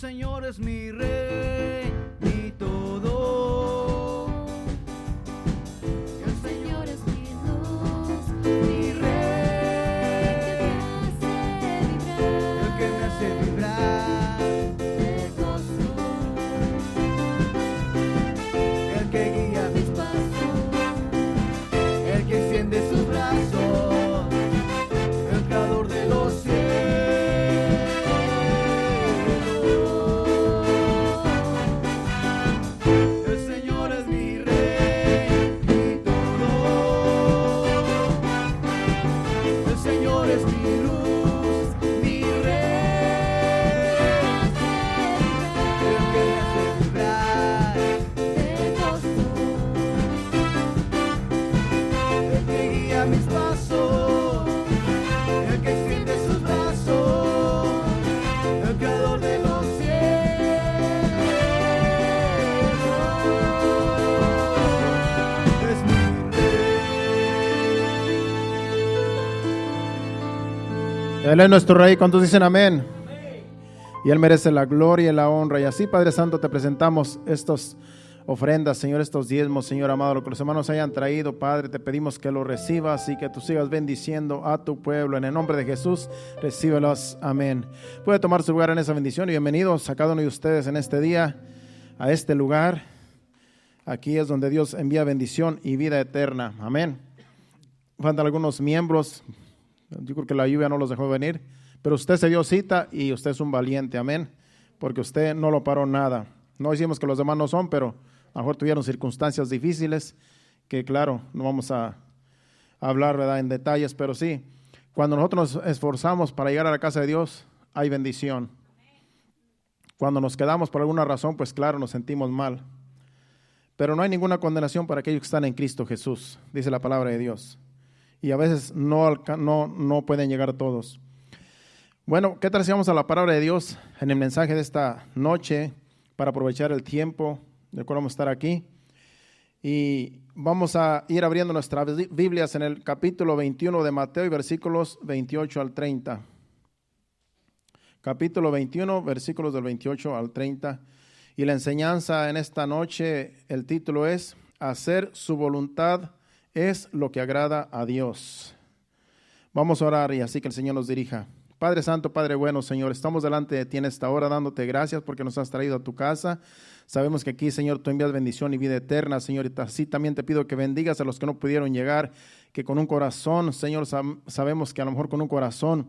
Señor es mi rey, mi todo. El Señor es mi luz, mi rey, El que me hace vibrar de gozo, el que guía mis pasos, el que extiende sus brazos, el creador de los cielos. El Señor es mi rey, mi todo. El Señor es mi luz, mi rey, el que me hace vibrar de gozo, el que guía mis pasos, el que extiende sus brazos, el creador de los cielos, es mi rey. Él es nuestro Rey. ¿Cuántos dicen amén? Y Él merece la gloria y la honra. Y así, Padre Santo, te presentamos estas ofrendas, Señor, estos diezmos, Señor amado, lo que los hermanos hayan traído, Padre, te pedimos que lo recibas y que tú sigas bendiciendo a tu pueblo. En el nombre de Jesús, recíbelos. Amén. Puede tomar su lugar en esa bendición y bienvenidos a cada uno de ustedes en este día, a este lugar. Aquí es donde Dios envía bendición y vida eterna. Amén. Faltan algunos miembros. Yo creo que la lluvia no los dejó venir, pero usted se dio cita y usted es un valiente, amén, porque usted no lo paró nada. No decimos que los demás no son, pero a lo mejor tuvieron circunstancias difíciles, que claro, no vamos a hablar, ¿verdad?, en detalles, pero sí, cuando nosotros nos esforzamos para llegar a la casa de Dios, hay bendición. Cuando nos quedamos por alguna razón, pues claro, nos sentimos mal. Pero no hay ninguna condenación para aquellos que están en Cristo Jesús, dice la palabra de Dios. Y a veces no pueden llegar todos. Bueno, ¿qué tal si vamos a la palabra de Dios en el mensaje de esta noche para aprovechar el tiempo de cual vamos a estar aquí? Y vamos a ir abriendo nuestras Biblias en el capítulo 21 de Mateo y versículos 28 al 30. Capítulo 21, versículos del 28 al 30. Y la enseñanza en esta noche, el título es Hacer su voluntad es lo que agrada a Dios. Vamos a orar y así que el Señor nos dirija. Padre Santo, Padre bueno, Señor, estamos delante de ti en esta hora dándote gracias porque nos has traído a tu casa. Sabemos que aquí, Señor, tú envías bendición y vida eterna, Señor, y así también te pido que bendigas a los que no pudieron llegar, que con un corazón, Señor, sabemos que a lo mejor con un corazón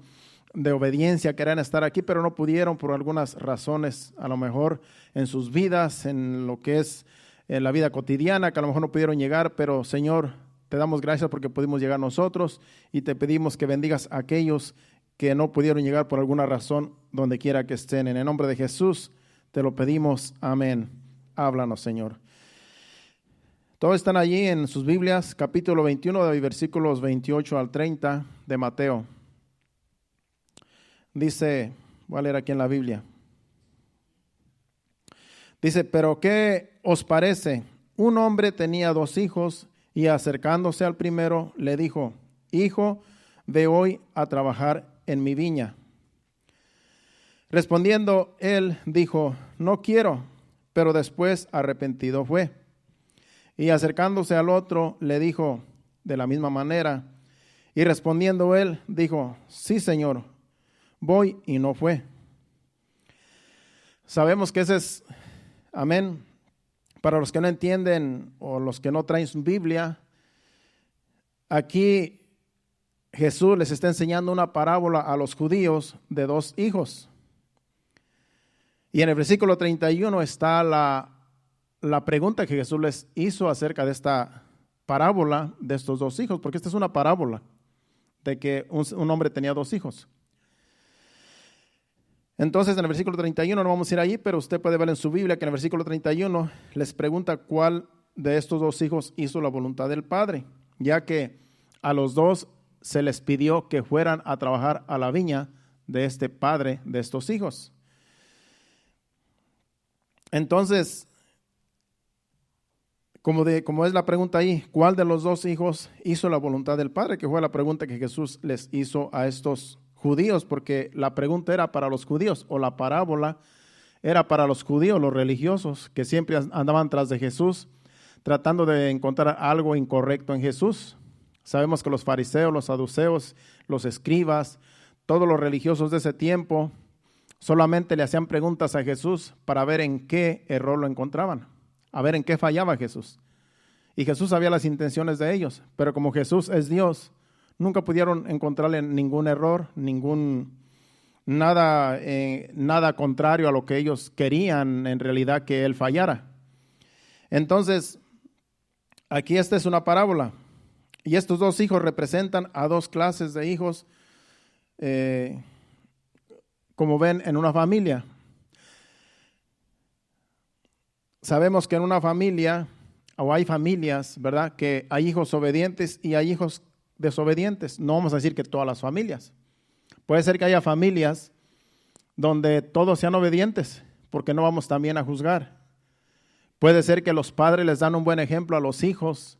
de obediencia querían estar aquí, pero no pudieron por algunas razones, a lo mejor en sus vidas, en lo que es la vida cotidiana, que a lo mejor no pudieron llegar, pero Señor, te damos gracias porque pudimos llegar nosotros y te pedimos que bendigas a aquellos que no pudieron llegar por alguna razón, donde quiera que estén. En el nombre de Jesús te lo pedimos. Amén. Háblanos, Señor. Todos están allí en sus Biblias, capítulo 21, de versículos 28 al 30 de Mateo. Dice, voy a leer aquí en la Biblia. Dice, pero ¿qué os parece? Un hombre tenía 2 hijos y acercándose al primero le dijo, hijo, ve hoy a trabajar en mi viña. Respondiendo él dijo, no quiero, pero después arrepentido fue. Y acercándose al otro le dijo de la misma manera. Y respondiendo él dijo, sí, Señor, voy, y no fue. Sabemos que ese es, amén. Para los que no entienden o los que no traen su Biblia, aquí Jesús les está enseñando una parábola a los judíos de 2 hijos. Y en el versículo 31 está la pregunta que Jesús les hizo acerca de esta parábola de estos 2 hijos, porque esta es una parábola de que un hombre tenía 2 hijos. Entonces, en el versículo 31 no vamos a ir allí, pero usted puede ver en su Biblia que en el versículo 31 les pregunta cuál de estos 2 hijos hizo la voluntad del Padre, ya que a los 2 se les pidió que fueran a trabajar a la viña de este padre de estos hijos. Entonces, como es la pregunta ahí, ¿cuál de los 2 hijos hizo la voluntad del Padre? Que fue la pregunta que Jesús les hizo a estos judíos, porque la pregunta era para los judíos, o la parábola era para los judíos, los religiosos, que siempre andaban tras de Jesús, tratando de encontrar algo incorrecto en Jesús. Sabemos que los fariseos, los saduceos, los escribas, todos los religiosos de ese tiempo, solamente le hacían preguntas a Jesús para ver en qué error lo encontraban, a ver en qué fallaba Jesús. Y Jesús sabía las intenciones de ellos, pero como Jesús es Dios, nunca pudieron encontrarle ningún error, nada contrario a lo que ellos querían en realidad que Él fallara. Entonces, aquí esta es una parábola. Y estos dos hijos representan a dos clases de hijos, como ven, en una familia. Sabemos que en una familia, o hay familias, ¿verdad?, que hay hijos obedientes y hay hijos desobedientes. No vamos a decir que todas las familias. Puede ser que haya familias donde todos sean obedientes, porque no vamos también a juzgar. Puede ser que los padres les dan un buen ejemplo a los hijos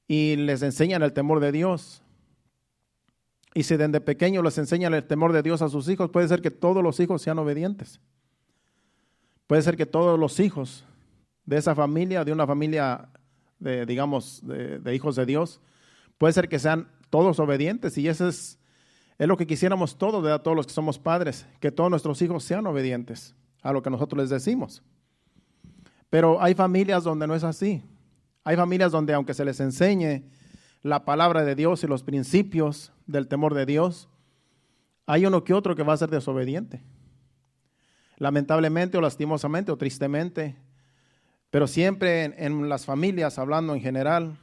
y les enseñan el temor de Dios. Y si desde pequeños les enseñan el temor de Dios a sus hijos, puede ser que todos los hijos sean obedientes. Puede ser que todos los hijos de esa familia, de una familia de hijos de Dios, puede ser que sean todos obedientes. Y eso es lo que quisiéramos todos, ¿verdad? Todos los que somos padres, que todos nuestros hijos sean obedientes a lo que nosotros les decimos. Pero hay familias donde no es así. Hay familias donde aunque se les enseñe la palabra de Dios y los principios del temor de Dios, hay uno que otro que va a ser desobediente. Lamentablemente o lastimosamente o tristemente, pero siempre en las familias, hablando en general,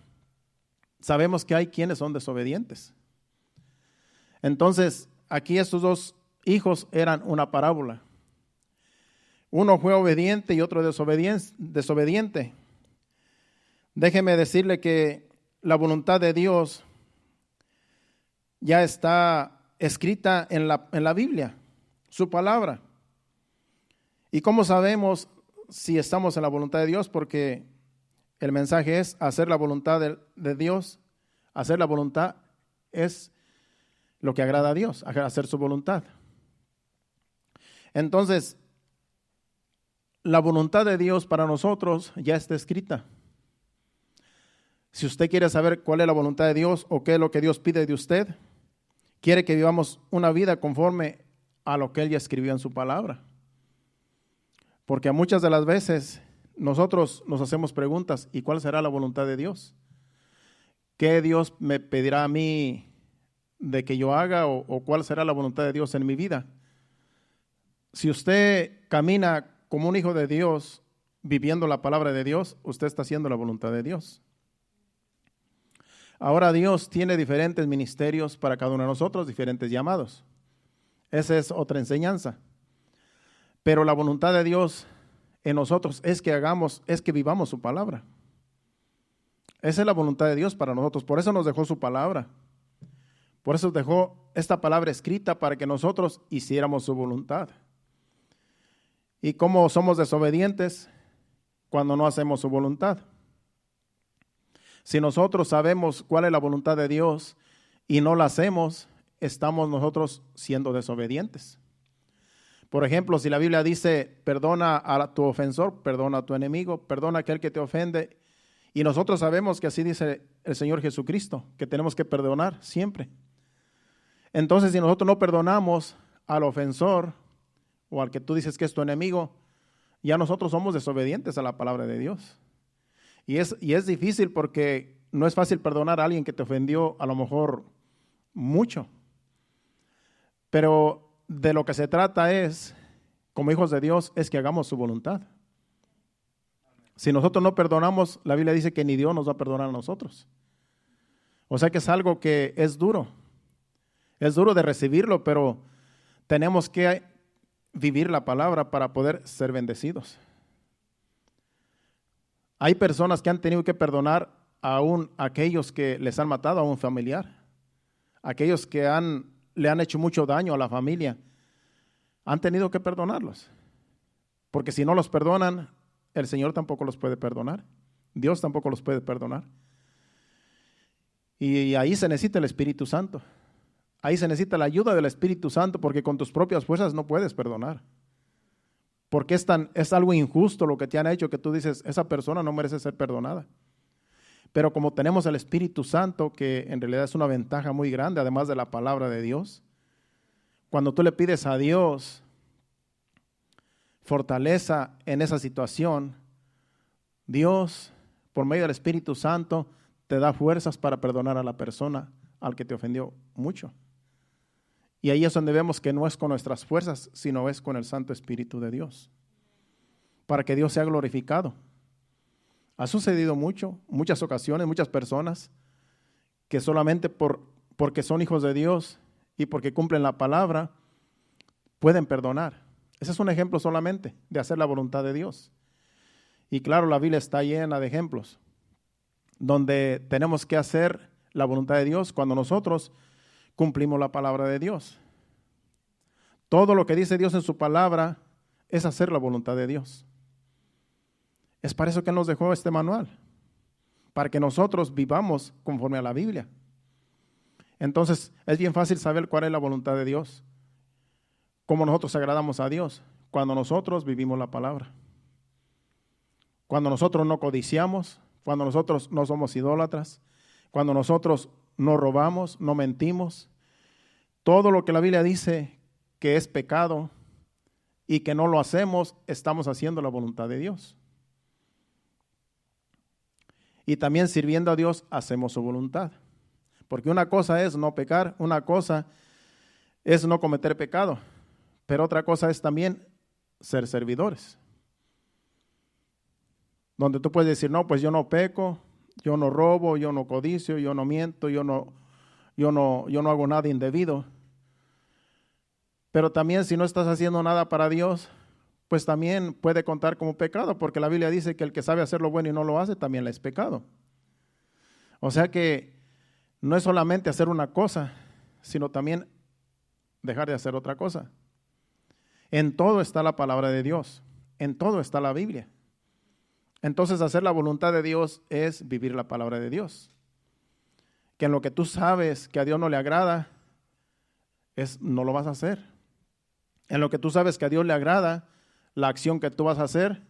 sabemos que hay quienes son desobedientes. Entonces, aquí estos dos hijos eran una parábola. Uno fue obediente y otro desobediente. Déjeme decirle que la voluntad de Dios ya está escrita en la Biblia, su palabra. ¿Y cómo sabemos si estamos en la voluntad de Dios? Porque el mensaje es hacer la voluntad de Dios. Hacer la voluntad es lo que agrada a Dios, hacer su voluntad. Entonces, la voluntad de Dios para nosotros ya está escrita. Si usted quiere saber cuál es la voluntad de Dios o qué es lo que Dios pide de usted, quiere que vivamos una vida conforme a lo que Él ya escribió en su palabra. Porque muchas de las veces nosotros nos hacemos preguntas, ¿y cuál será la voluntad de Dios? ¿Qué Dios me pedirá a mí de que yo haga o cuál será la voluntad de Dios en mi vida? Si usted camina como un hijo de Dios, viviendo la palabra de Dios, usted está haciendo la voluntad de Dios. Ahora Dios tiene diferentes ministerios para cada uno de nosotros, diferentes llamados. Esa es otra enseñanza. Pero la voluntad de Dios en nosotros es que vivamos su palabra. Esa es la voluntad de Dios para nosotros. Por eso nos dejó su palabra. Por eso dejó esta palabra escrita para que nosotros hiciéramos su voluntad. ¿Y cómo somos desobedientes? Cuando no hacemos su voluntad. Si nosotros sabemos cuál es la voluntad de Dios y no la hacemos, estamos nosotros siendo desobedientes. Por ejemplo, si la Biblia dice, perdona a tu ofensor, perdona a tu enemigo, perdona a aquel que te ofende, y nosotros sabemos que así dice el Señor Jesucristo, que tenemos que perdonar siempre. Entonces, si nosotros no perdonamos al ofensor o al que tú dices que es tu enemigo, ya nosotros somos desobedientes a la palabra de Dios. Y es difícil porque no es fácil perdonar a alguien que te ofendió a lo mejor mucho. Pero de lo que se trata es, como hijos de Dios, es que hagamos su voluntad. Si nosotros no perdonamos, la Biblia dice que ni Dios nos va a perdonar a nosotros. O sea que es algo que es duro. Es duro de recibirlo, pero tenemos que vivir la palabra para poder ser bendecidos. Hay personas que han tenido que perdonar aún a aquellos que les han matado a un familiar, aquellos que le han hecho mucho daño a la familia, han tenido que perdonarlos. Porque si no los perdonan, el Señor tampoco los puede perdonar. Dios tampoco los puede perdonar. Y ahí se necesita el Espíritu Santo. Ahí se necesita la ayuda del Espíritu Santo porque con tus propias fuerzas no puedes perdonar. Porque es algo injusto lo que te han hecho, que tú dices, esa persona no merece ser perdonada. Pero como tenemos el Espíritu Santo, que en realidad es una ventaja muy grande, además de la palabra de Dios, cuando tú le pides a Dios fortaleza en esa situación, Dios, por medio del Espíritu Santo, te da fuerzas para perdonar a la persona al que te ofendió mucho. Y ahí es donde vemos que no es con nuestras fuerzas, sino es con el Santo Espíritu de Dios, para que Dios sea glorificado. Ha sucedido muchas ocasiones, muchas personas que solamente porque son hijos de Dios y porque cumplen la palabra, pueden perdonar. Ese es un ejemplo solamente de hacer la voluntad de Dios. Y claro, la Biblia está llena de ejemplos donde tenemos que hacer la voluntad de Dios cuando nosotros cumplimos la palabra de Dios. Todo lo que dice Dios en su palabra es hacer la voluntad de Dios. Es para eso que Él nos dejó este manual, para que nosotros vivamos conforme a la Biblia. Entonces, es bien fácil saber cuál es la voluntad de Dios, cómo nosotros agradamos a Dios, cuando nosotros vivimos la palabra. Cuando nosotros no codiciamos, cuando nosotros no somos idólatras, cuando nosotros no robamos, no mentimos. Todo lo que la Biblia dice que es pecado y que no lo hacemos, estamos haciendo la voluntad de Dios. Y también sirviendo a Dios hacemos su voluntad. Porque una cosa es no pecar, una cosa es no cometer pecado, pero otra cosa es también ser servidores. Donde tú puedes decir, no, pues yo no peco, yo no robo, yo no codicio, yo no miento, yo no hago nada indebido. Pero también si no estás haciendo nada para Dios, pues también puede contar como pecado, porque la Biblia dice que el que sabe hacer lo bueno y no lo hace, también le es pecado. O sea que no es solamente hacer una cosa, sino también dejar de hacer otra cosa. En todo está la palabra de Dios, en todo está la Biblia. Entonces, hacer la voluntad de Dios es vivir la palabra de Dios. Que en lo que tú sabes que a Dios no le agrada, no lo vas a hacer. En lo que tú sabes que a Dios le agrada, la acción que tú vas a hacer,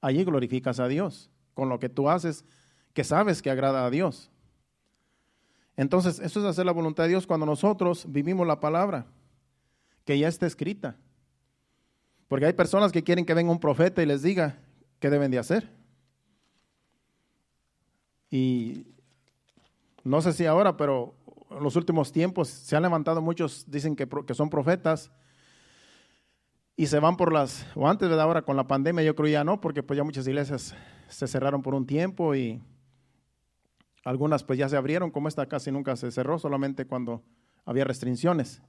allí glorificas a Dios. Con lo que tú haces, que sabes que agrada a Dios. Entonces, eso es hacer la voluntad de Dios cuando nosotros vivimos la palabra, que ya está escrita. Porque hay personas que quieren que venga un profeta y les diga qué deben de hacer. Y no sé si ahora, pero en los últimos tiempos se han levantado muchos, dicen que son profetas, y se van o antes de ahora con la pandemia, yo creo ya no, porque pues ya muchas iglesias se cerraron por un tiempo y algunas pues ya se abrieron, como esta casi nunca se cerró, solamente cuando había restricciones.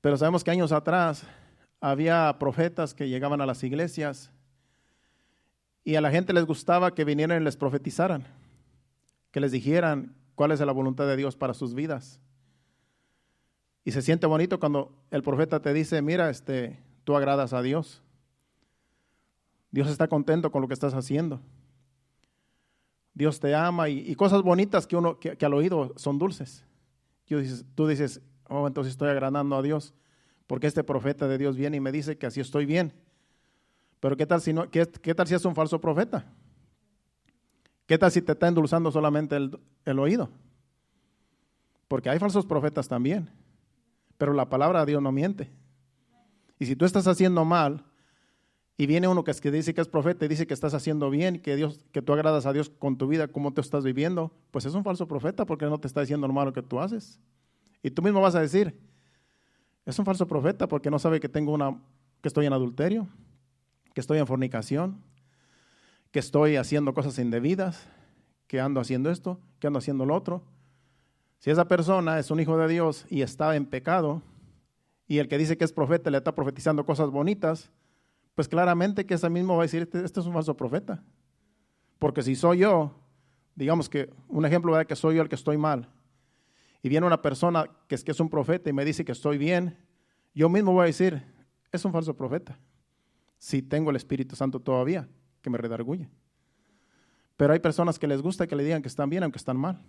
Pero sabemos que años atrás había profetas que llegaban a las iglesias y a la gente les gustaba que vinieran y les profetizaran, que les dijeran cuál es la voluntad de Dios para sus vidas. Y se siente bonito cuando el profeta te dice, mira, tú agradas a Dios. Dios está contento con lo que estás haciendo. Dios te ama y cosas bonitas que al oído son dulces. Tú dices, oh, entonces estoy agradando a Dios, porque este profeta de Dios viene y me dice que así estoy bien. Pero ¿qué tal si es un falso profeta? ¿Qué tal si te está endulzando solamente el oído? Porque hay falsos profetas también, pero la palabra de Dios no miente. Y si tú estás haciendo mal y viene uno que dice que es profeta y dice que estás haciendo bien, que tú agradas a Dios con tu vida, cómo te estás viviendo, pues es un falso profeta porque no te está diciendo lo malo que tú haces. Y tú mismo vas a decir, es un falso profeta porque no sabe que estoy en adulterio, que estoy en fornicación, que estoy haciendo cosas indebidas, que ando haciendo esto, que ando haciendo lo otro. Si esa persona es un hijo de Dios y está en pecado, y el que dice que es profeta le está profetizando cosas bonitas, pues claramente que ese mismo va a decir, este es un falso profeta. Porque si soy yo, digamos que un ejemplo es que soy yo el que estoy mal, y viene una persona que es un profeta y me dice que estoy bien, yo mismo voy a decir, es un falso profeta. Si tengo el Espíritu Santo todavía, que me redarguye. Pero hay personas que les gusta que le digan que están bien aunque están mal.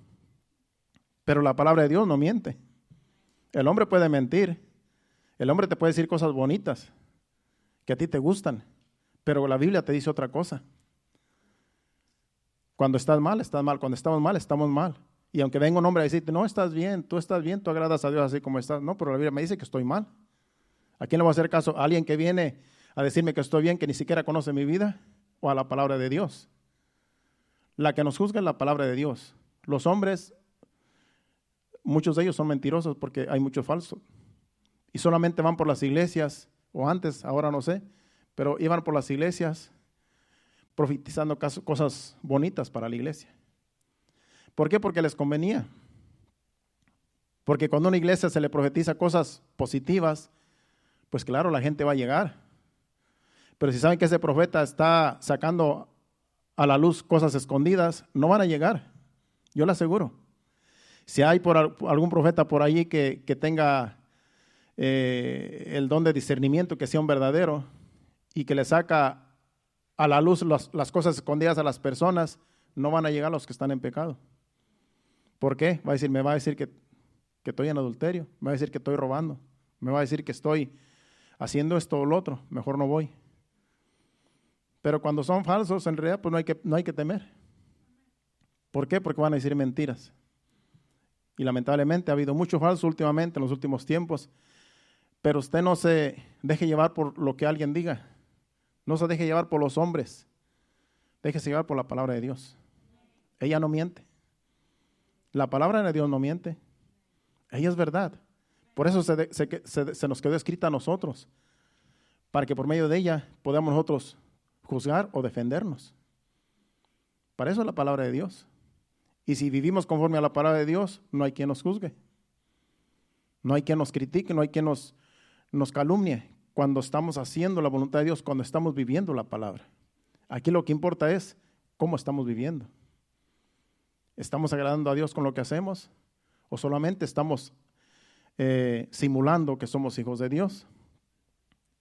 Pero la palabra de Dios no miente. El hombre puede mentir. El hombre te puede decir cosas bonitas, que a ti te gustan, pero la Biblia te dice otra cosa. Cuando estás mal, estás mal. Cuando estamos mal, estamos mal. Y aunque venga un hombre a decirte, no, estás bien, tú agradas a Dios así como estás. No, pero la Biblia me dice que estoy mal. ¿A quién le voy a hacer caso? ¿A alguien que viene a decirme que estoy bien, que ni siquiera conoce mi vida? ¿O a la palabra de Dios? La que nos juzga es la palabra de Dios. Los hombres, muchos de ellos son mentirosos porque hay mucho falso. Y solamente van por las iglesias, o antes, ahora no sé, pero iban por las iglesias profetizando cosas bonitas para la iglesia. ¿Por qué? Porque les convenía. Porque cuando a una iglesia se le profetiza cosas positivas, pues claro, la gente va a llegar. Pero si saben que ese profeta está sacando a la luz cosas escondidas, no van a llegar. Yo le aseguro. Si hay algún profeta por allí que tenga el don de discernimiento, que sea un verdadero y que le saca a la luz las cosas escondidas a las personas, no van a llegar los que están en pecado. ¿Por qué? Me va a decir que estoy en adulterio, me va a decir que estoy robando, me va a decir que estoy haciendo esto o lo otro, mejor no voy. Pero cuando son falsos, en realidad pues no hay que temer. ¿Por qué? Porque van a decir mentiras. Y lamentablemente ha habido mucho falso últimamente, en los últimos tiempos. Pero usted no se deje llevar por lo que alguien diga. No se deje llevar por los hombres. Déjese llevar por la palabra de Dios. Ella no miente. La palabra de Dios no miente. Ella es verdad. Por eso se nos quedó escrita a nosotros. Para que por medio de ella podamos nosotros juzgar o defendernos. Para eso es la palabra de Dios. Y si vivimos conforme a la palabra de Dios, no hay quien nos juzgue. No hay quien nos critique, no hay quien nos calumnie cuando estamos haciendo la voluntad de Dios, cuando estamos viviendo la palabra. Aquí lo que importa es cómo estamos viviendo. ¿Estamos agradando a Dios con lo que hacemos? ¿O solamente estamos simulando que somos hijos de Dios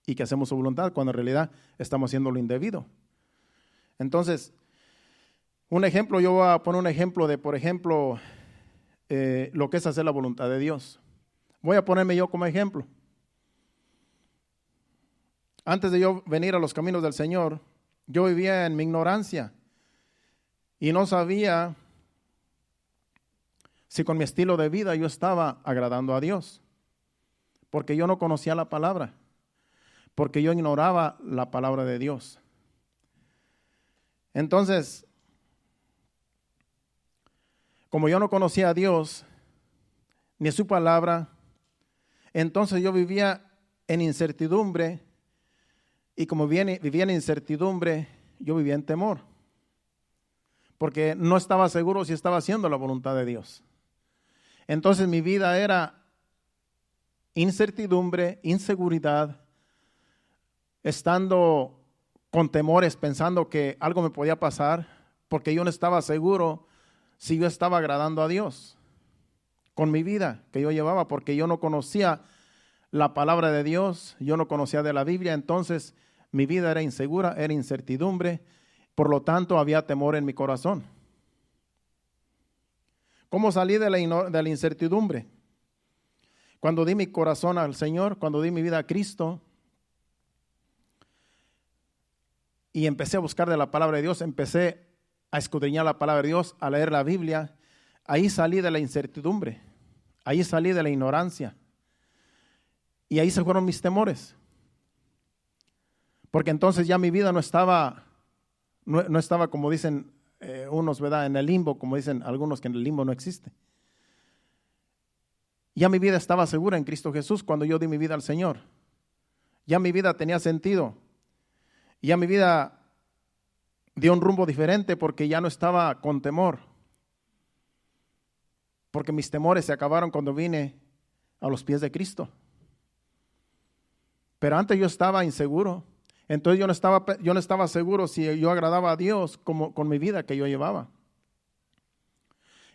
y que hacemos su voluntad cuando en realidad estamos haciendo lo indebido? Entonces, yo voy a poner un ejemplo de, por ejemplo, lo que es hacer la voluntad de Dios. Voy a ponerme yo como ejemplo. Antes de yo venir a los caminos del Señor, yo vivía en mi ignorancia y no sabía si con mi estilo de vida yo estaba agradando a Dios, porque yo no conocía la palabra, porque yo ignoraba la palabra de Dios. Entonces, como yo no conocía a Dios, ni su palabra, entonces yo vivía en incertidumbre, y como vivía en incertidumbre, yo vivía en temor, porque no estaba seguro si estaba haciendo la voluntad de Dios. Entonces mi vida era incertidumbre, inseguridad, estando con temores, pensando que algo me podía pasar, porque yo no estaba seguro si yo estaba agradando a Dios con mi vida que yo llevaba, porque yo no conocía la palabra de Dios, yo no conocía de la Biblia. Entonces mi vida era insegura, era incertidumbre, por lo tanto había temor en mi corazón. ¿Cómo salí de la incertidumbre? Cuando di mi corazón al Señor, cuando di mi vida a Cristo y empecé a buscar de la palabra de Dios, empecé a escudriñar la palabra de Dios, a leer la Biblia, ahí salí de la incertidumbre, ahí salí de la ignorancia y ahí se fueron mis temores. Porque entonces ya mi vida no estaba como dicen unos, ¿verdad?, en el limbo, como dicen algunos que en el limbo no existe. Ya mi vida estaba segura en Cristo Jesús cuando yo di mi vida al Señor. Ya mi vida tenía sentido. Ya mi vida dio un rumbo diferente porque ya no estaba con temor. Porque mis temores se acabaron cuando vine a los pies de Cristo. Pero antes yo estaba inseguro. Entonces yo no estaba seguro si yo agradaba a Dios con mi vida que yo llevaba.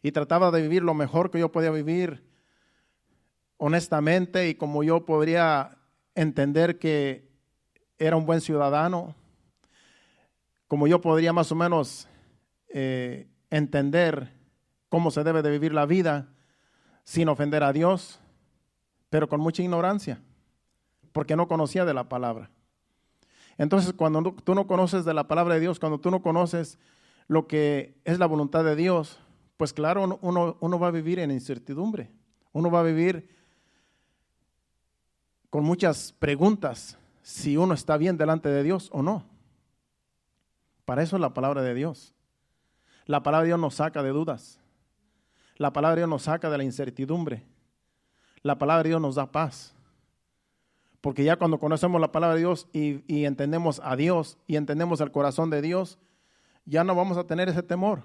Y trataba de vivir lo mejor que yo podía vivir honestamente y como yo podría entender que era un buen ciudadano, como yo podría más o menos entender cómo se debe de vivir la vida sin ofender a Dios, pero con mucha ignorancia, porque no conocía de la palabra. Entonces, cuando tú no conoces de la palabra de Dios, cuando tú no conoces lo que es la voluntad de Dios, pues claro, uno va a vivir en incertidumbre. Uno va a vivir con muchas preguntas si uno está bien delante de Dios o no. Para eso es la palabra de Dios. La palabra de Dios nos saca de dudas. La palabra de Dios nos saca de la incertidumbre. La palabra de Dios nos da paz. Porque ya cuando conocemos la palabra de Dios y entendemos a Dios y entendemos el corazón de Dios, ya no vamos a tener ese temor.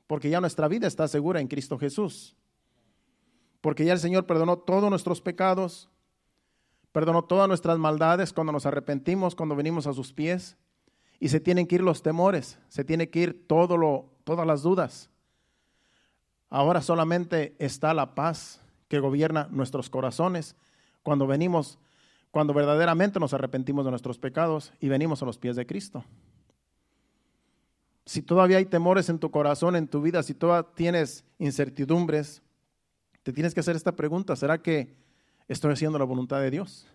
Porque ya nuestra vida está segura en Cristo Jesús. Porque ya el Señor perdonó todos nuestros pecados, perdonó todas nuestras maldades cuando nos arrepentimos, cuando venimos a sus pies. Y se tienen que ir los temores, se tiene que ir todas las dudas. Ahora solamente está la paz que gobierna nuestros corazones cuando verdaderamente nos arrepentimos de nuestros pecados y venimos a los pies de Cristo. Si todavía hay temores en tu corazón, en tu vida, si todavía tienes incertidumbres, te tienes que hacer esta pregunta: ¿será que estoy haciendo la voluntad de Dios?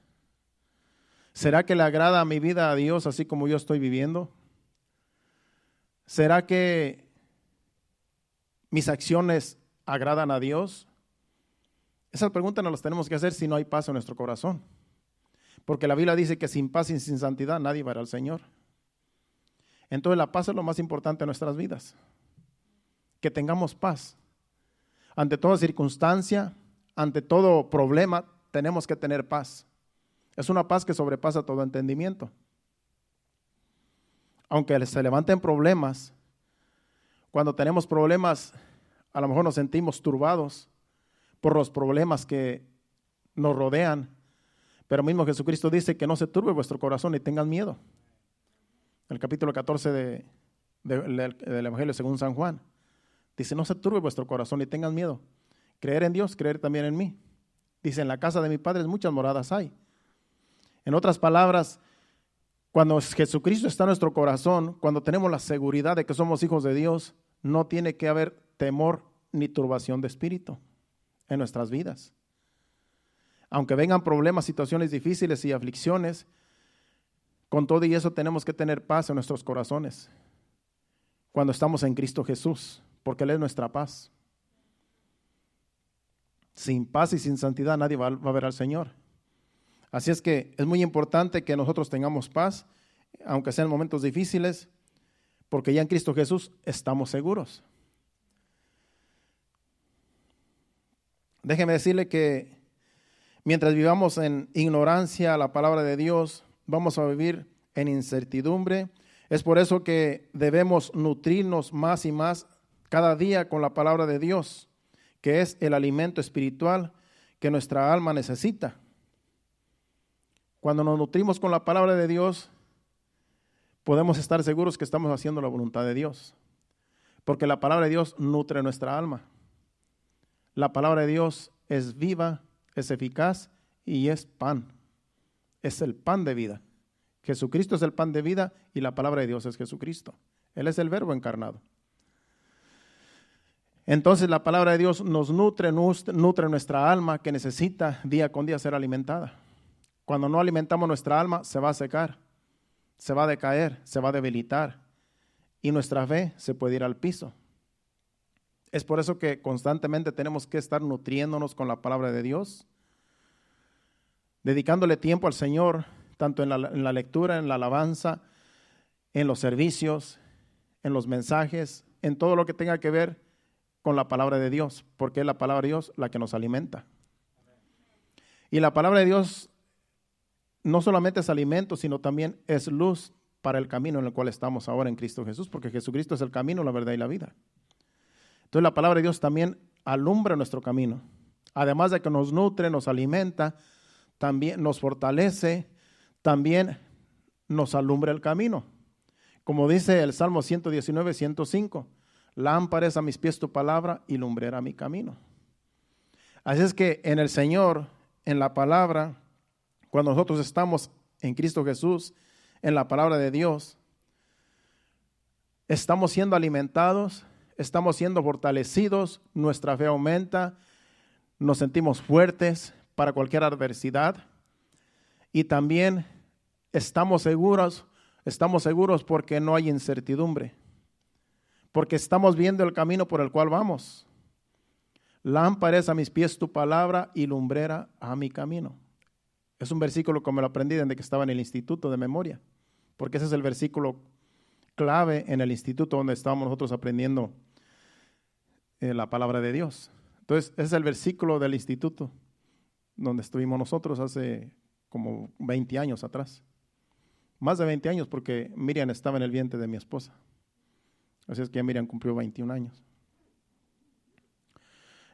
¿Será que le agrada mi vida a Dios así como yo estoy viviendo? ¿Será que mis acciones agradan a Dios? Esas preguntas nos las tenemos que hacer si no hay paz en nuestro corazón. Porque la Biblia dice que sin paz y sin santidad nadie verá al Señor. Entonces la paz es lo más importante en nuestras vidas. Que tengamos paz. Ante toda circunstancia, ante todo problema, tenemos que tener paz. Es una paz que sobrepasa todo entendimiento. Aunque se levanten problemas, cuando tenemos problemas, a lo mejor nos sentimos turbados por los problemas que nos rodean. Pero mismo Jesucristo dice que no se turbe vuestro corazón y tengan miedo. En el capítulo 14 del Evangelio según San Juan, dice: no se turbe vuestro corazón y tengan miedo. Creer en Dios, creer también en mí. Dice: en la casa de mi Padre muchas moradas hay. En otras palabras, cuando Jesucristo está en nuestro corazón, cuando tenemos la seguridad de que somos hijos de Dios, no tiene que haber temor ni turbación de espíritu en nuestras vidas. Aunque vengan problemas, situaciones difíciles y aflicciones, con todo y eso tenemos que tener paz en nuestros corazones cuando estamos en Cristo Jesús, porque Él es nuestra paz. Sin paz y sin santidad nadie va a ver al Señor. Así es que es muy importante que nosotros tengamos paz, aunque sean momentos difíciles, porque ya en Cristo Jesús estamos seguros. Déjeme decirle que mientras vivamos en ignorancia a la palabra de Dios, vamos a vivir en incertidumbre. Es por eso que debemos nutrirnos más y más cada día con la palabra de Dios, que es el alimento espiritual que nuestra alma necesita. Cuando nos nutrimos con la palabra de Dios, podemos estar seguros que estamos haciendo la voluntad de Dios, porque la palabra de Dios nutre nuestra alma. La palabra de Dios es viva, es eficaz y es pan. Es el pan de vida. Jesucristo es el pan de vida y la palabra de Dios es Jesucristo. Él es el Verbo encarnado. Entonces la palabra de Dios nos nutre nuestra alma, que necesita día con día ser alimentada. Cuando no alimentamos nuestra alma, se va a secar, se va a decaer, se va a debilitar y nuestra fe se puede ir al piso. Es por eso que constantemente tenemos que estar nutriéndonos con la palabra de Dios, dedicándole tiempo al Señor, tanto en la lectura, en la alabanza, en los servicios, en los mensajes, en todo lo que tenga que ver con la palabra de Dios, porque es la palabra de Dios la que nos alimenta. Y la palabra de Dios no solamente es alimento, sino también es luz para el camino en el cual estamos ahora en Cristo Jesús, porque Jesucristo es el camino, la verdad y la vida. Entonces la palabra de Dios también alumbra nuestro camino. Además de que nos nutre, nos alimenta, también nos fortalece, también nos alumbra el camino. Como dice el Salmo 119, 105, lámpara es a mis pies tu palabra y lumbrera mi camino. Así es que en el Señor, en la palabra, cuando nosotros estamos en Cristo Jesús, en la palabra de Dios, estamos siendo alimentados, estamos siendo fortalecidos, nuestra fe aumenta, nos sentimos fuertes para cualquier adversidad y también estamos seguros porque no hay incertidumbre, porque estamos viendo el camino por el cual vamos. Lámpara es a mis pies tu palabra y lumbrera a mi camino. Es un versículo que me lo aprendí desde que estaba en el instituto de memoria, porque ese es el versículo clave en el instituto donde estábamos nosotros aprendiendo la palabra de Dios. Entonces, ese es el versículo del instituto donde estuvimos nosotros hace como 20 años atrás. Más de 20 años, porque Miriam estaba en el vientre de mi esposa. Así es que ya Miriam cumplió 21 años.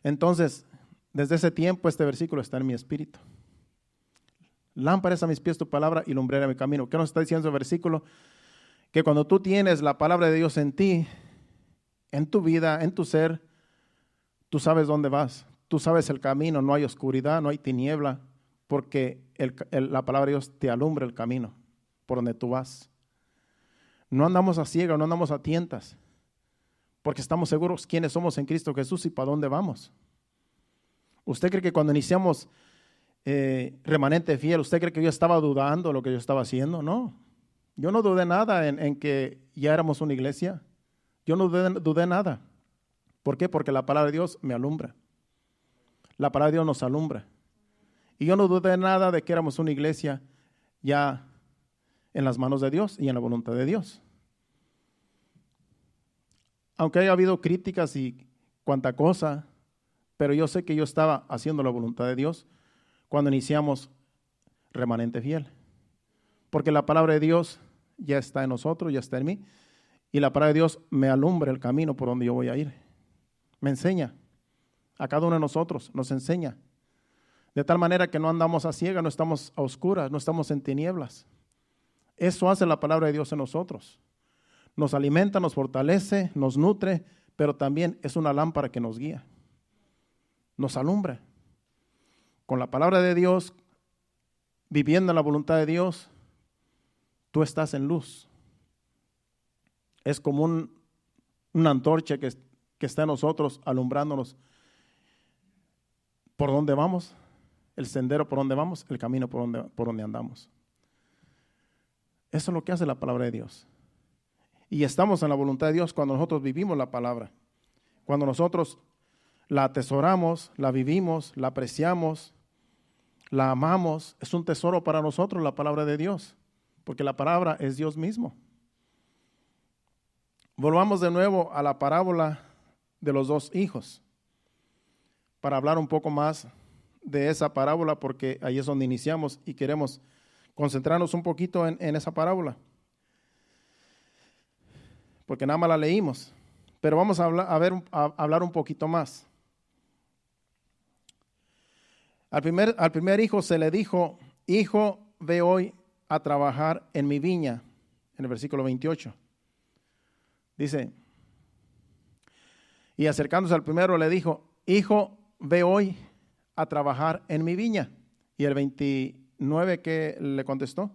Entonces, desde ese tiempo este versículo está en mi espíritu. Lámpara es a mis pies tu palabra y lumbrera mi camino. ¿Qué nos está diciendo ese versículo? Que cuando tú tienes la palabra de Dios en ti, en tu vida, en tu ser, tú sabes dónde vas. Tú sabes el camino, no hay oscuridad, no hay tiniebla, porque la palabra de Dios te alumbra el camino por donde tú vas. No andamos a ciegas, no andamos a tientas, porque estamos seguros quiénes somos en Cristo Jesús y para dónde vamos. ¿Usted cree que cuando iniciamos Remanente Fiel, usted cree que yo estaba dudando de lo que yo estaba haciendo? No, yo no dudé nada en que ya éramos una iglesia. Yo no dudé nada. ¿Por qué? Porque la palabra de Dios me alumbra. La palabra de Dios nos alumbra. Y yo no dudé nada de que éramos una iglesia ya en las manos de Dios y en la voluntad de Dios. Aunque haya habido críticas y cuanta cosa, pero yo sé que yo estaba haciendo la voluntad de Dios cuando iniciamos Remanente Fiel. Porque la palabra de Dios ya está en nosotros, ya está en mí. Y la palabra de Dios me alumbra el camino por donde yo voy a ir. Me enseña. A cada uno de nosotros nos enseña. De tal manera que no andamos a ciegas, no estamos a oscuras, no estamos en tinieblas. Eso hace la palabra de Dios en nosotros. Nos alimenta, nos fortalece, nos nutre, pero también es una lámpara que nos guía. Nos alumbra. Con la palabra de Dios, viviendo en la voluntad de Dios, tú estás en luz. Es como una antorcha que está en nosotros, alumbrándonos por dónde vamos, el sendero por donde vamos, el camino por donde andamos. Eso es lo que hace la palabra de Dios. Y estamos en la voluntad de Dios cuando nosotros vivimos la palabra. Cuando nosotros la atesoramos, la vivimos, la apreciamos, la amamos. Es un tesoro para nosotros la palabra de Dios, porque la palabra es Dios mismo. Volvamos de nuevo a la parábola de los dos hijos para hablar un poco más de esa parábola, porque ahí es donde iniciamos y queremos concentrarnos un poquito en esa parábola, porque nada más la leímos, pero vamos a hablar un poquito más. Al primer hijo se le dijo: hijo, ve hoy a trabajar en mi viña, en el versículo 28. Dice, y acercándose al primero le dijo: hijo, ve hoy a trabajar en mi viña. Y el 29, ¿qué le contestó?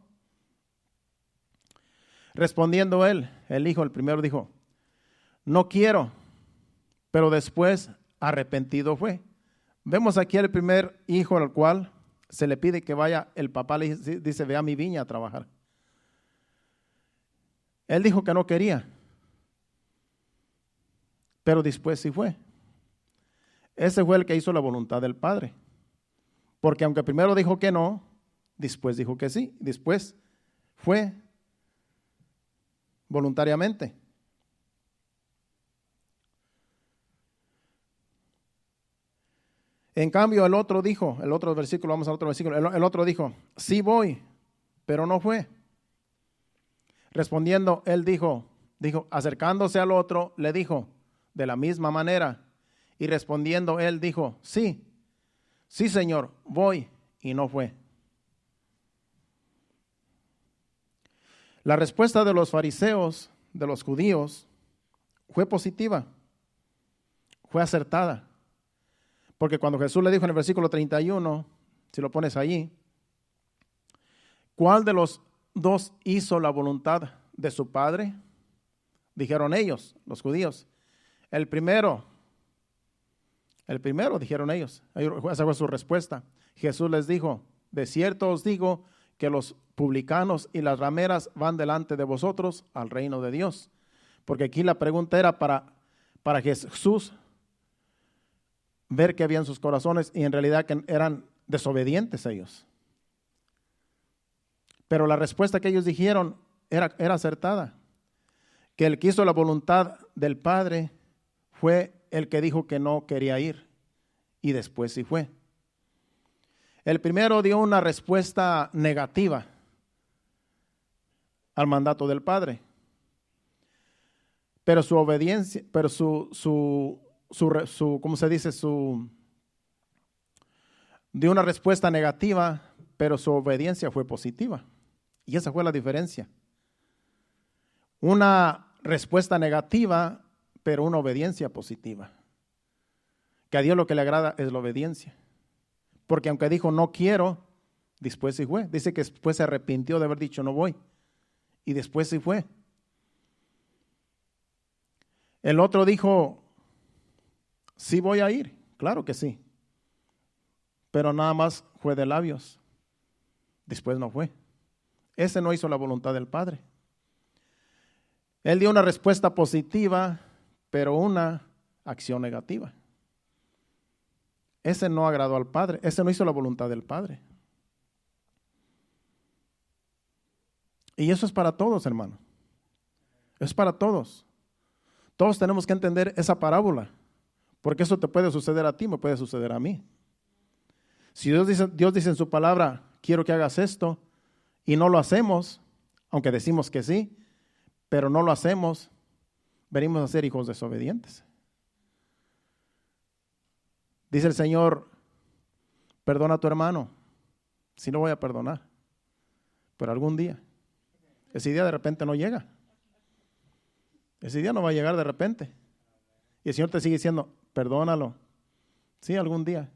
Respondiendo él, el primero dijo: no quiero, pero después arrepentido fue. Vemos aquí al primer hijo al cual se le pide que vaya, el papá le dice: ve a mi viña a trabajar. Él dijo que no quería, pero después sí fue. Ese fue el que hizo la voluntad del Padre. Porque aunque primero dijo que no, después dijo que sí. Después fue voluntariamente. En cambio el otro dijo, el otro versículo, vamos al otro versículo, el otro dijo: sí voy, pero no fue. Respondiendo él dijo, acercándose al otro, le dijo de la misma manera. Y respondiendo él dijo: sí, Señor, voy, y no fue. La respuesta de los fariseos, de los judíos, fue positiva, fue acertada. Porque cuando Jesús le dijo en el versículo 31, si lo pones allí, ¿cuál de los dos hizo la voluntad de su Padre? Dijeron ellos, los judíos. El primero, dijeron ellos. Esa fue su respuesta. Jesús les dijo: de cierto os digo que los publicanos y las rameras van delante de vosotros al reino de Dios. Porque aquí la pregunta era para Jesús ver que había en sus corazones y en realidad que eran desobedientes ellos. Pero la respuesta que ellos dijeron era acertada. Que el que hizo la voluntad del Padre fue el que dijo que no quería ir y después sí fue. El primero dio una respuesta negativa al mandato del Padre. Pero su obediencia, pero ¿cómo se dice? Dio una respuesta negativa, pero su obediencia fue positiva. Y esa fue la diferencia. Una respuesta negativa, pero una obediencia positiva. Que a Dios lo que le agrada es la obediencia. Porque aunque dijo no quiero, después sí fue. Dice que después se arrepintió de haber dicho no voy. Y después sí fue. El otro dijo, sí voy a ir. Claro que sí. Pero nada más fue de labios. Después no fue. Ese no hizo la voluntad del Padre. Él dio una respuesta positiva, pero una acción negativa. Ese no agradó al Padre. Ese no hizo la voluntad del Padre. Y eso es para todos, hermano. Es para todos. Todos tenemos que entender esa parábola, porque eso te puede suceder a ti, me puede suceder a mí. Si Dios dice en su palabra, quiero que hagas esto, y no lo hacemos, aunque decimos que sí, pero no lo hacemos, venimos a ser hijos desobedientes. Dice el Señor, perdona a tu hermano. Si no voy a perdonar, pero algún día, ese día de repente no llega. Ese día no va a llegar de repente. Y el Señor te sigue diciendo, perdónalo. Sí, algún día.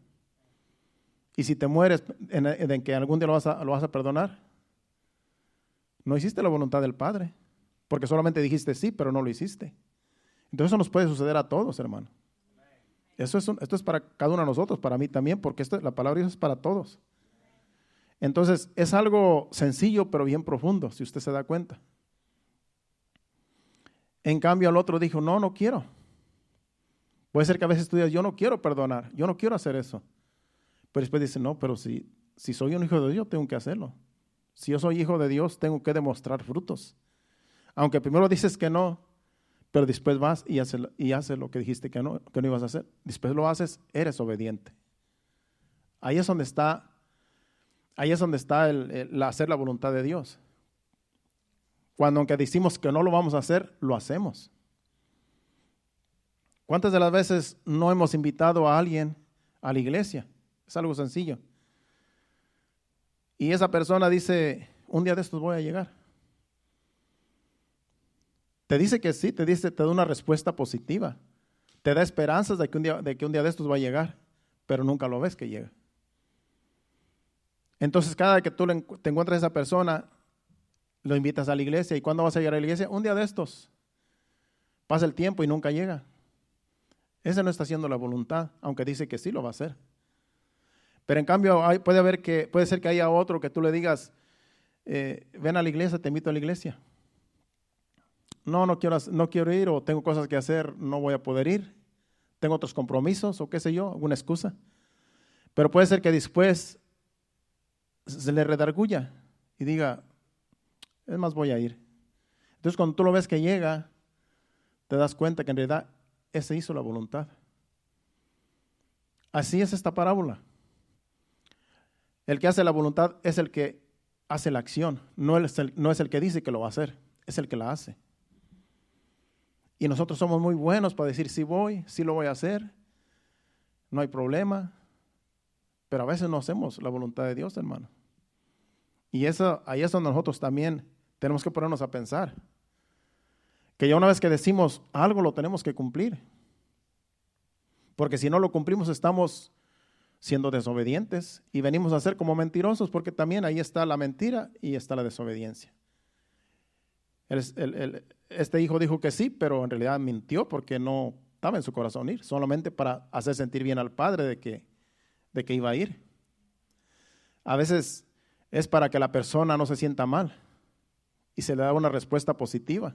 Y si te mueres en que algún día lo vas a perdonar, no hiciste la voluntad del Padre. Porque solamente dijiste sí, pero no lo hiciste. Entonces eso nos puede suceder a todos, hermano. Esto es para cada uno de nosotros, para mí también, porque la palabra de Dios es para todos. Entonces es algo sencillo, pero bien profundo, si usted se da cuenta. En cambio, el otro dijo, no quiero. Puede ser que a veces tú digas, yo no quiero perdonar, yo no quiero hacer eso. Pero después dice, no, pero si soy un hijo de Dios, tengo que hacerlo. Si yo soy hijo de Dios, tengo que demostrar frutos. Aunque primero dices que no, pero después vas y haces lo que dijiste que no ibas a hacer. Después lo haces, eres obediente. Ahí es donde está el hacer la voluntad de Dios. Cuando aunque decimos que no lo vamos a hacer, lo hacemos. ¿Cuántas de las veces no hemos invitado a alguien a la iglesia? Es algo sencillo. Y esa persona dice, un día de estos voy a llegar. Te dice que sí, te da una respuesta positiva. Te da esperanzas de que un día de estos va a llegar, pero nunca lo ves que llega. Entonces, cada vez que tú te encuentras a esa persona, lo invitas a la iglesia. ¿Y cuándo vas a llegar a la iglesia? Un día de estos. Pasa el tiempo y nunca llega. Ese no está haciendo la voluntad, aunque dice que sí lo va a hacer. Pero en cambio, puede ser que haya otro que tú le digas, ven a la iglesia, te invito a la iglesia. No quiero ir, o tengo cosas que hacer, no voy a poder ir. Tengo otros compromisos, o qué sé yo, alguna excusa. Pero puede ser que después se le redarguya y diga, es más, voy a ir. Entonces, cuando tú lo ves que llega, te das cuenta que en realidad ese hizo la voluntad. Así es esta parábola. El que hace la voluntad es el que hace la acción, no es el que dice que lo va a hacer, es el que la hace. Y nosotros somos muy buenos para decir, sí voy, sí lo voy a hacer, no hay problema, pero a veces no hacemos la voluntad de Dios, hermano. Y ahí es donde nosotros también tenemos que ponernos a pensar, que ya una vez que decimos algo lo tenemos que cumplir, porque si no lo cumplimos estamos siendo desobedientes y venimos a ser como mentirosos, porque también ahí está la mentira y está la desobediencia. Este hijo dijo que sí, pero en realidad mintió porque no estaba en su corazón ir, solamente para hacer sentir bien al padre de que iba a ir. A veces es para que la persona no se sienta mal y se le da una respuesta positiva.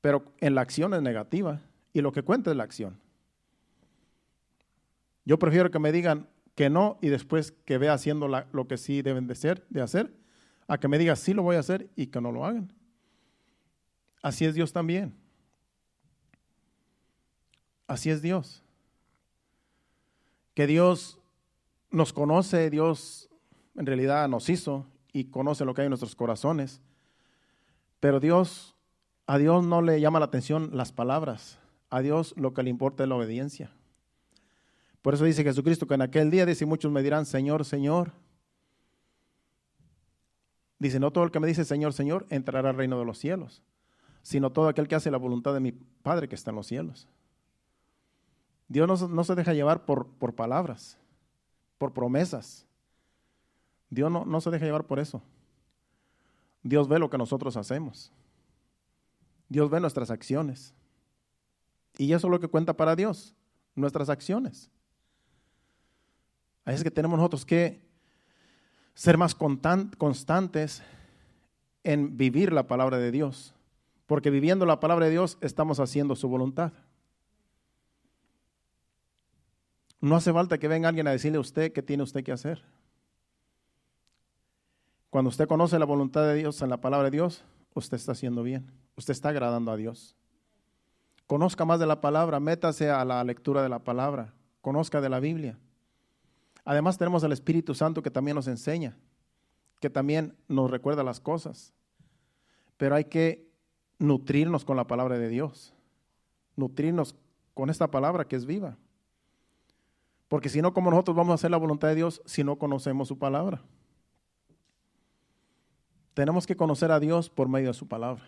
Pero en la acción es negativa y lo que cuenta es la acción. Yo prefiero que me digan que no y después que vea haciendo lo que sí deben de hacer, a que me digan sí lo voy a hacer y que no lo hagan. Así es Dios también. Así es Dios. Que Dios nos conoce, Dios en realidad nos hizo y conoce lo que hay en nuestros corazones. Pero a Dios no le llama la atención las palabras. A Dios lo que le importa es la obediencia. Por eso dice Jesucristo que en aquel día, dice, muchos me dirán, Señor, Señor. Dice, no todo el que me dice Señor, Señor, entrará al reino de los cielos, sino todo aquel que hace la voluntad de mi Padre que está en los cielos. Dios no se deja llevar por palabras, por promesas. Dios no se deja llevar por eso. Dios ve lo que nosotros hacemos. Dios ve nuestras acciones. Y eso es lo que cuenta para Dios, nuestras acciones. Así es que tenemos nosotros que ser más constantes en vivir la palabra de Dios. Porque viviendo la palabra de Dios estamos haciendo su voluntad. No hace falta que venga alguien a decirle a usted qué tiene usted que hacer. Cuando usted conoce la voluntad de Dios en la palabra de Dios, usted está haciendo bien. Usted está agradando a Dios. Conozca más de la palabra, métase a la lectura de la palabra, conozca de la Biblia. Además tenemos al Espíritu Santo que también nos enseña, que también nos recuerda las cosas. Pero hay que nutrirnos con la palabra de Dios, nutrirnos con esta palabra que es viva. Porque si no, ¿cómo nosotros vamos a hacer la voluntad de Dios si no conocemos su palabra? Tenemos que conocer a Dios por medio de su palabra.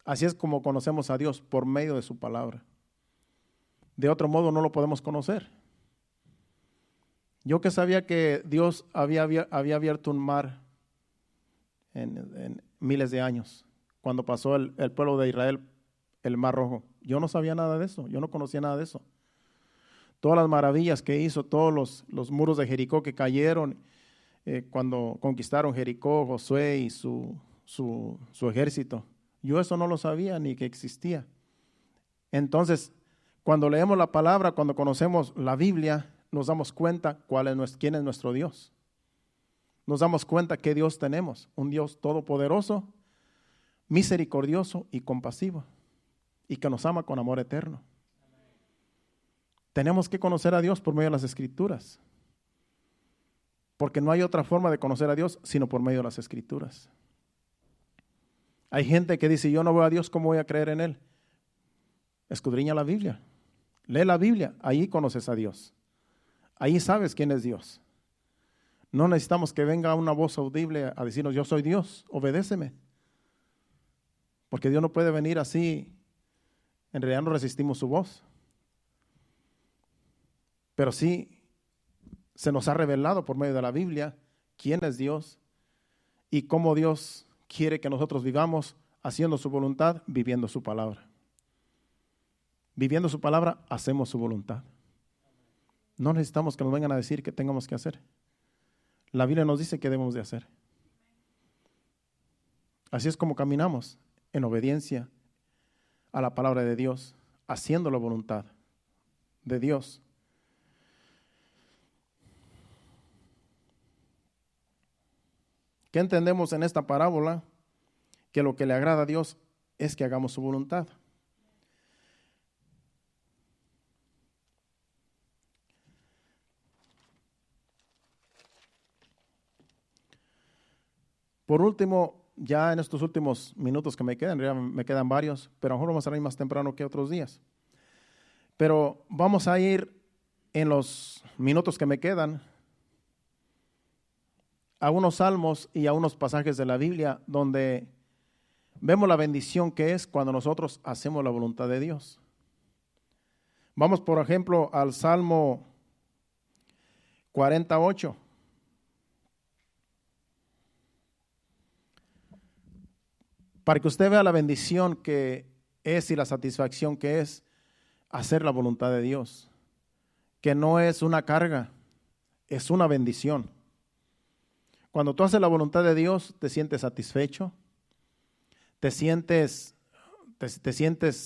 Así es como conocemos a Dios, por medio de su palabra. De otro modo no lo podemos conocer. Yo que sabía que Dios había abierto un mar en miles de años, cuando pasó el pueblo de Israel el Mar Rojo. Yo no sabía nada de eso, yo no conocía nada de eso. Todas las maravillas que hizo, todos los muros de Jericó que cayeron cuando conquistaron Jericó, Josué y su ejército. Yo eso no lo sabía ni que existía. Entonces, cuando leemos la palabra, cuando conocemos la Biblia, nos damos cuenta quién es nuestro Dios. Nos damos cuenta qué Dios tenemos, un Dios todopoderoso, misericordioso y compasivo, y que nos ama con amor eterno. Tenemos que conocer a Dios por medio de las Escrituras, porque no hay otra forma de conocer a Dios sino por medio de las Escrituras. Hay gente que dice, yo no veo a Dios, ¿cómo voy a creer en Él? Escudriña la Biblia, lee la Biblia, ahí conoces a Dios. Ahí sabes quién es Dios. No necesitamos que venga una voz audible a decirnos, yo soy Dios, obedéceme. Porque Dios no puede venir así, en realidad no resistimos su voz. Pero sí, se nos ha revelado por medio de la Biblia quién es Dios y cómo Dios quiere que nosotros vivamos haciendo su voluntad, viviendo su palabra. Viviendo su palabra, hacemos su voluntad. No necesitamos que nos vengan a decir qué tengamos que hacer. La Biblia nos dice qué debemos de hacer. Así es como caminamos en obediencia a la palabra de Dios, haciendo la voluntad de Dios. ¿Qué entendemos en esta parábola? Que lo que le agrada a Dios es que hagamos su voluntad. Por último, ya en estos últimos minutos que me quedan, en realidad me quedan varios, pero a lo mejor vamos a ir más temprano que otros días. Pero vamos a ir en los minutos que me quedan a unos salmos y a unos pasajes de la Biblia donde vemos la bendición que es cuando nosotros hacemos la voluntad de Dios. Vamos, por ejemplo, al Salmo 48. Para que usted vea la bendición que es y la satisfacción que es hacer la voluntad de Dios. Que no es una carga, es una bendición. Cuando tú haces la voluntad de Dios, te sientes satisfecho, te sientes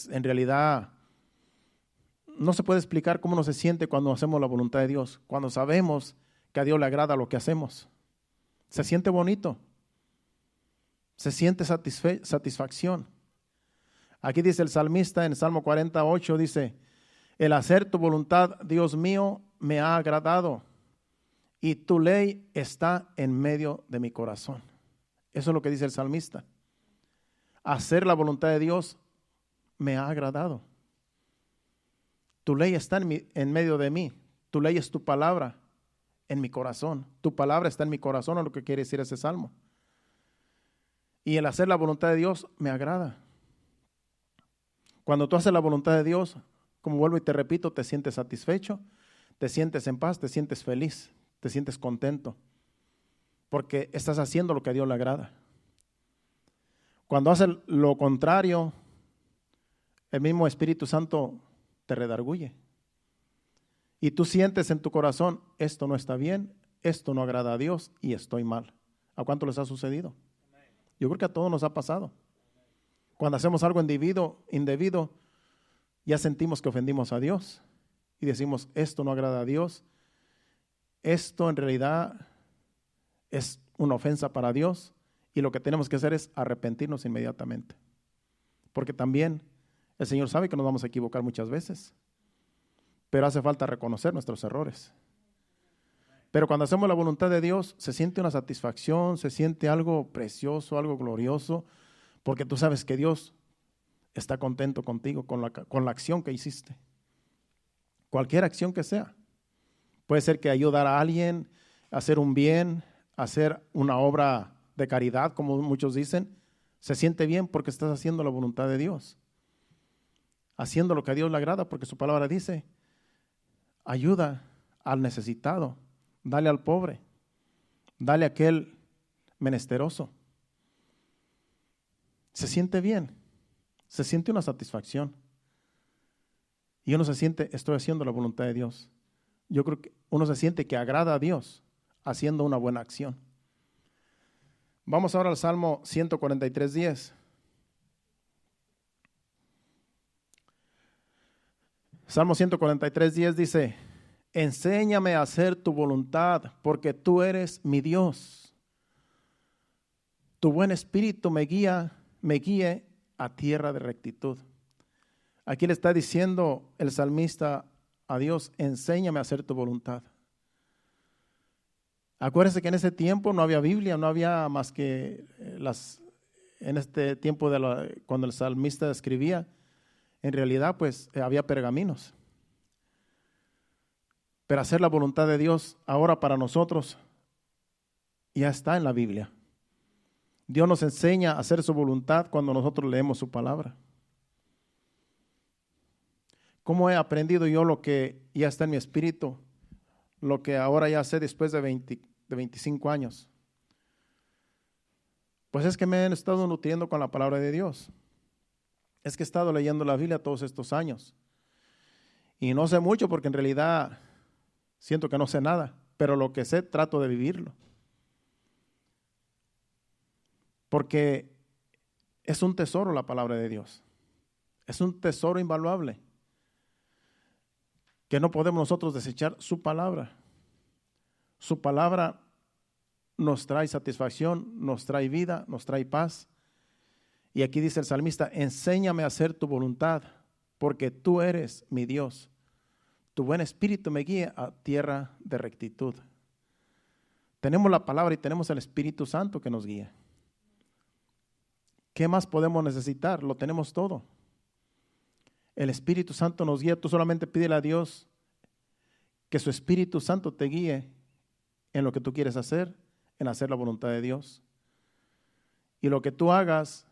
en realidad, no se puede explicar cómo uno se siente cuando hacemos la voluntad de Dios, cuando sabemos que a Dios le agrada lo que hacemos. Se siente bonito, se siente satisfacción. Aquí dice el salmista en Salmo 48, dice, el hacer tu voluntad, Dios mío, me ha agradado y tu ley está en medio de mi corazón. Eso es lo que dice el salmista. Hacer la voluntad de Dios me ha agradado. Tu ley está en medio de mí. Tu ley es tu palabra en mi corazón. Tu palabra está en mi corazón, es lo que quiere decir ese salmo. Y el hacer la voluntad de Dios me agrada. Cuando tú haces la voluntad de Dios, como vuelvo y te repito, te sientes satisfecho, te sientes en paz, te sientes feliz, te sientes contento, porque estás haciendo lo que a Dios le agrada. Cuando haces lo contrario, el mismo Espíritu Santo te redarguye. Y tú sientes en tu corazón, esto no está bien, esto no agrada a Dios y estoy mal. ¿A cuánto les ha sucedido? Yo creo que a todos nos ha pasado. Cuando hacemos algo indebido, ya sentimos que ofendimos a Dios y decimos, esto no agrada a Dios, esto en realidad es una ofensa para Dios y lo que tenemos que hacer es arrepentirnos inmediatamente. Porque también el Señor sabe que nos vamos a equivocar muchas veces, pero hace falta reconocer nuestros errores. Pero cuando hacemos la voluntad de Dios, se siente una satisfacción, se siente algo precioso, algo glorioso, porque tú sabes que Dios está contento contigo con la acción que hiciste. Cualquier acción que sea. Puede ser que ayudar a alguien, hacer un bien, hacer una obra de caridad, como muchos dicen. Se siente bien porque estás haciendo la voluntad de Dios. Haciendo lo que a Dios le agrada, porque su palabra dice, ayuda al necesitado, dale al pobre, dale a aquel menesteroso. Se siente bien, se siente una satisfacción. Y uno se siente, estoy haciendo la voluntad de Dios. Yo creo que uno se siente que agrada a Dios haciendo una buena acción. Vamos ahora al Salmo 143:10. Salmo 143:10 dice, enséñame a hacer tu voluntad, porque tú eres mi Dios. Tu buen espíritu me guíe a tierra de rectitud. Aquí le está diciendo el salmista a Dios, enséñame a hacer tu voluntad. Acuérdense que en ese tiempo no había Biblia, no había más que en este tiempo cuando el salmista escribía, en realidad pues había pergaminos. Pero hacer la voluntad de Dios ahora para nosotros ya está en la Biblia. Dios nos enseña a hacer su voluntad cuando nosotros leemos su palabra. ¿Cómo he aprendido yo lo que ya está en mi espíritu? Lo que ahora ya sé después de 25 años. Pues es que me he estado nutriendo con la palabra de Dios. Es que he estado leyendo la Biblia todos estos años. Y no sé mucho porque en realidad siento que no sé nada. Pero lo que sé trato de vivirlo. Porque es un tesoro la palabra de Dios. Es un tesoro invaluable. Que no podemos nosotros desechar su palabra. Su palabra nos trae satisfacción, nos trae vida, nos trae paz. Y aquí dice el salmista, enséñame a hacer tu voluntad, porque tú eres mi Dios. Tu buen espíritu me guíe a tierra de rectitud. Tenemos la palabra y tenemos el Espíritu Santo que nos guía. ¿Qué más podemos necesitar? Lo tenemos todo. El Espíritu Santo nos guía. Tú solamente pídele a Dios que su Espíritu Santo te guíe en lo que tú quieres hacer, en hacer la voluntad de Dios. Y lo que tú hagas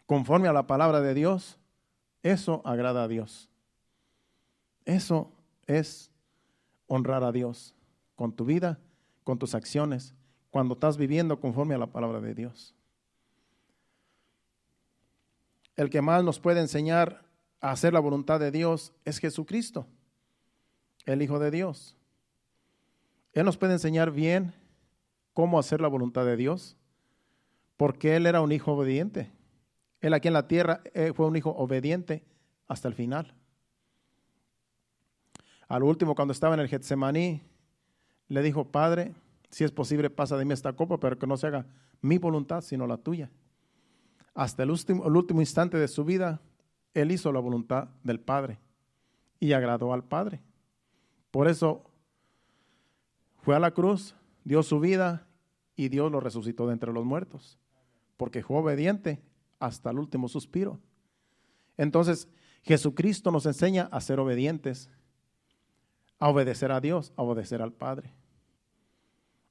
conforme a la palabra de Dios, eso agrada a Dios. Eso es honrar a Dios con tu vida, con tus acciones, cuando estás viviendo conforme a la palabra de Dios. El que más nos puede enseñar a hacer la voluntad de Dios es Jesucristo, el Hijo de Dios. Él nos puede enseñar bien cómo hacer la voluntad de Dios, porque él era un hijo obediente. Él aquí en la tierra fue un hijo obediente hasta el final. Al último, cuando estaba en el Getsemaní, le dijo: Padre, si es posible, pasa de mí esta copa, pero que no se haga mi voluntad, sino la tuya. Hasta el último instante de su vida, él hizo la voluntad del Padre y agradó al Padre. Por eso fue a la cruz, dio su vida y Dios lo resucitó de entre los muertos, porque fue obediente hasta el último suspiro. Entonces, Jesucristo nos enseña a ser obedientes, a obedecer a Dios, a obedecer al Padre.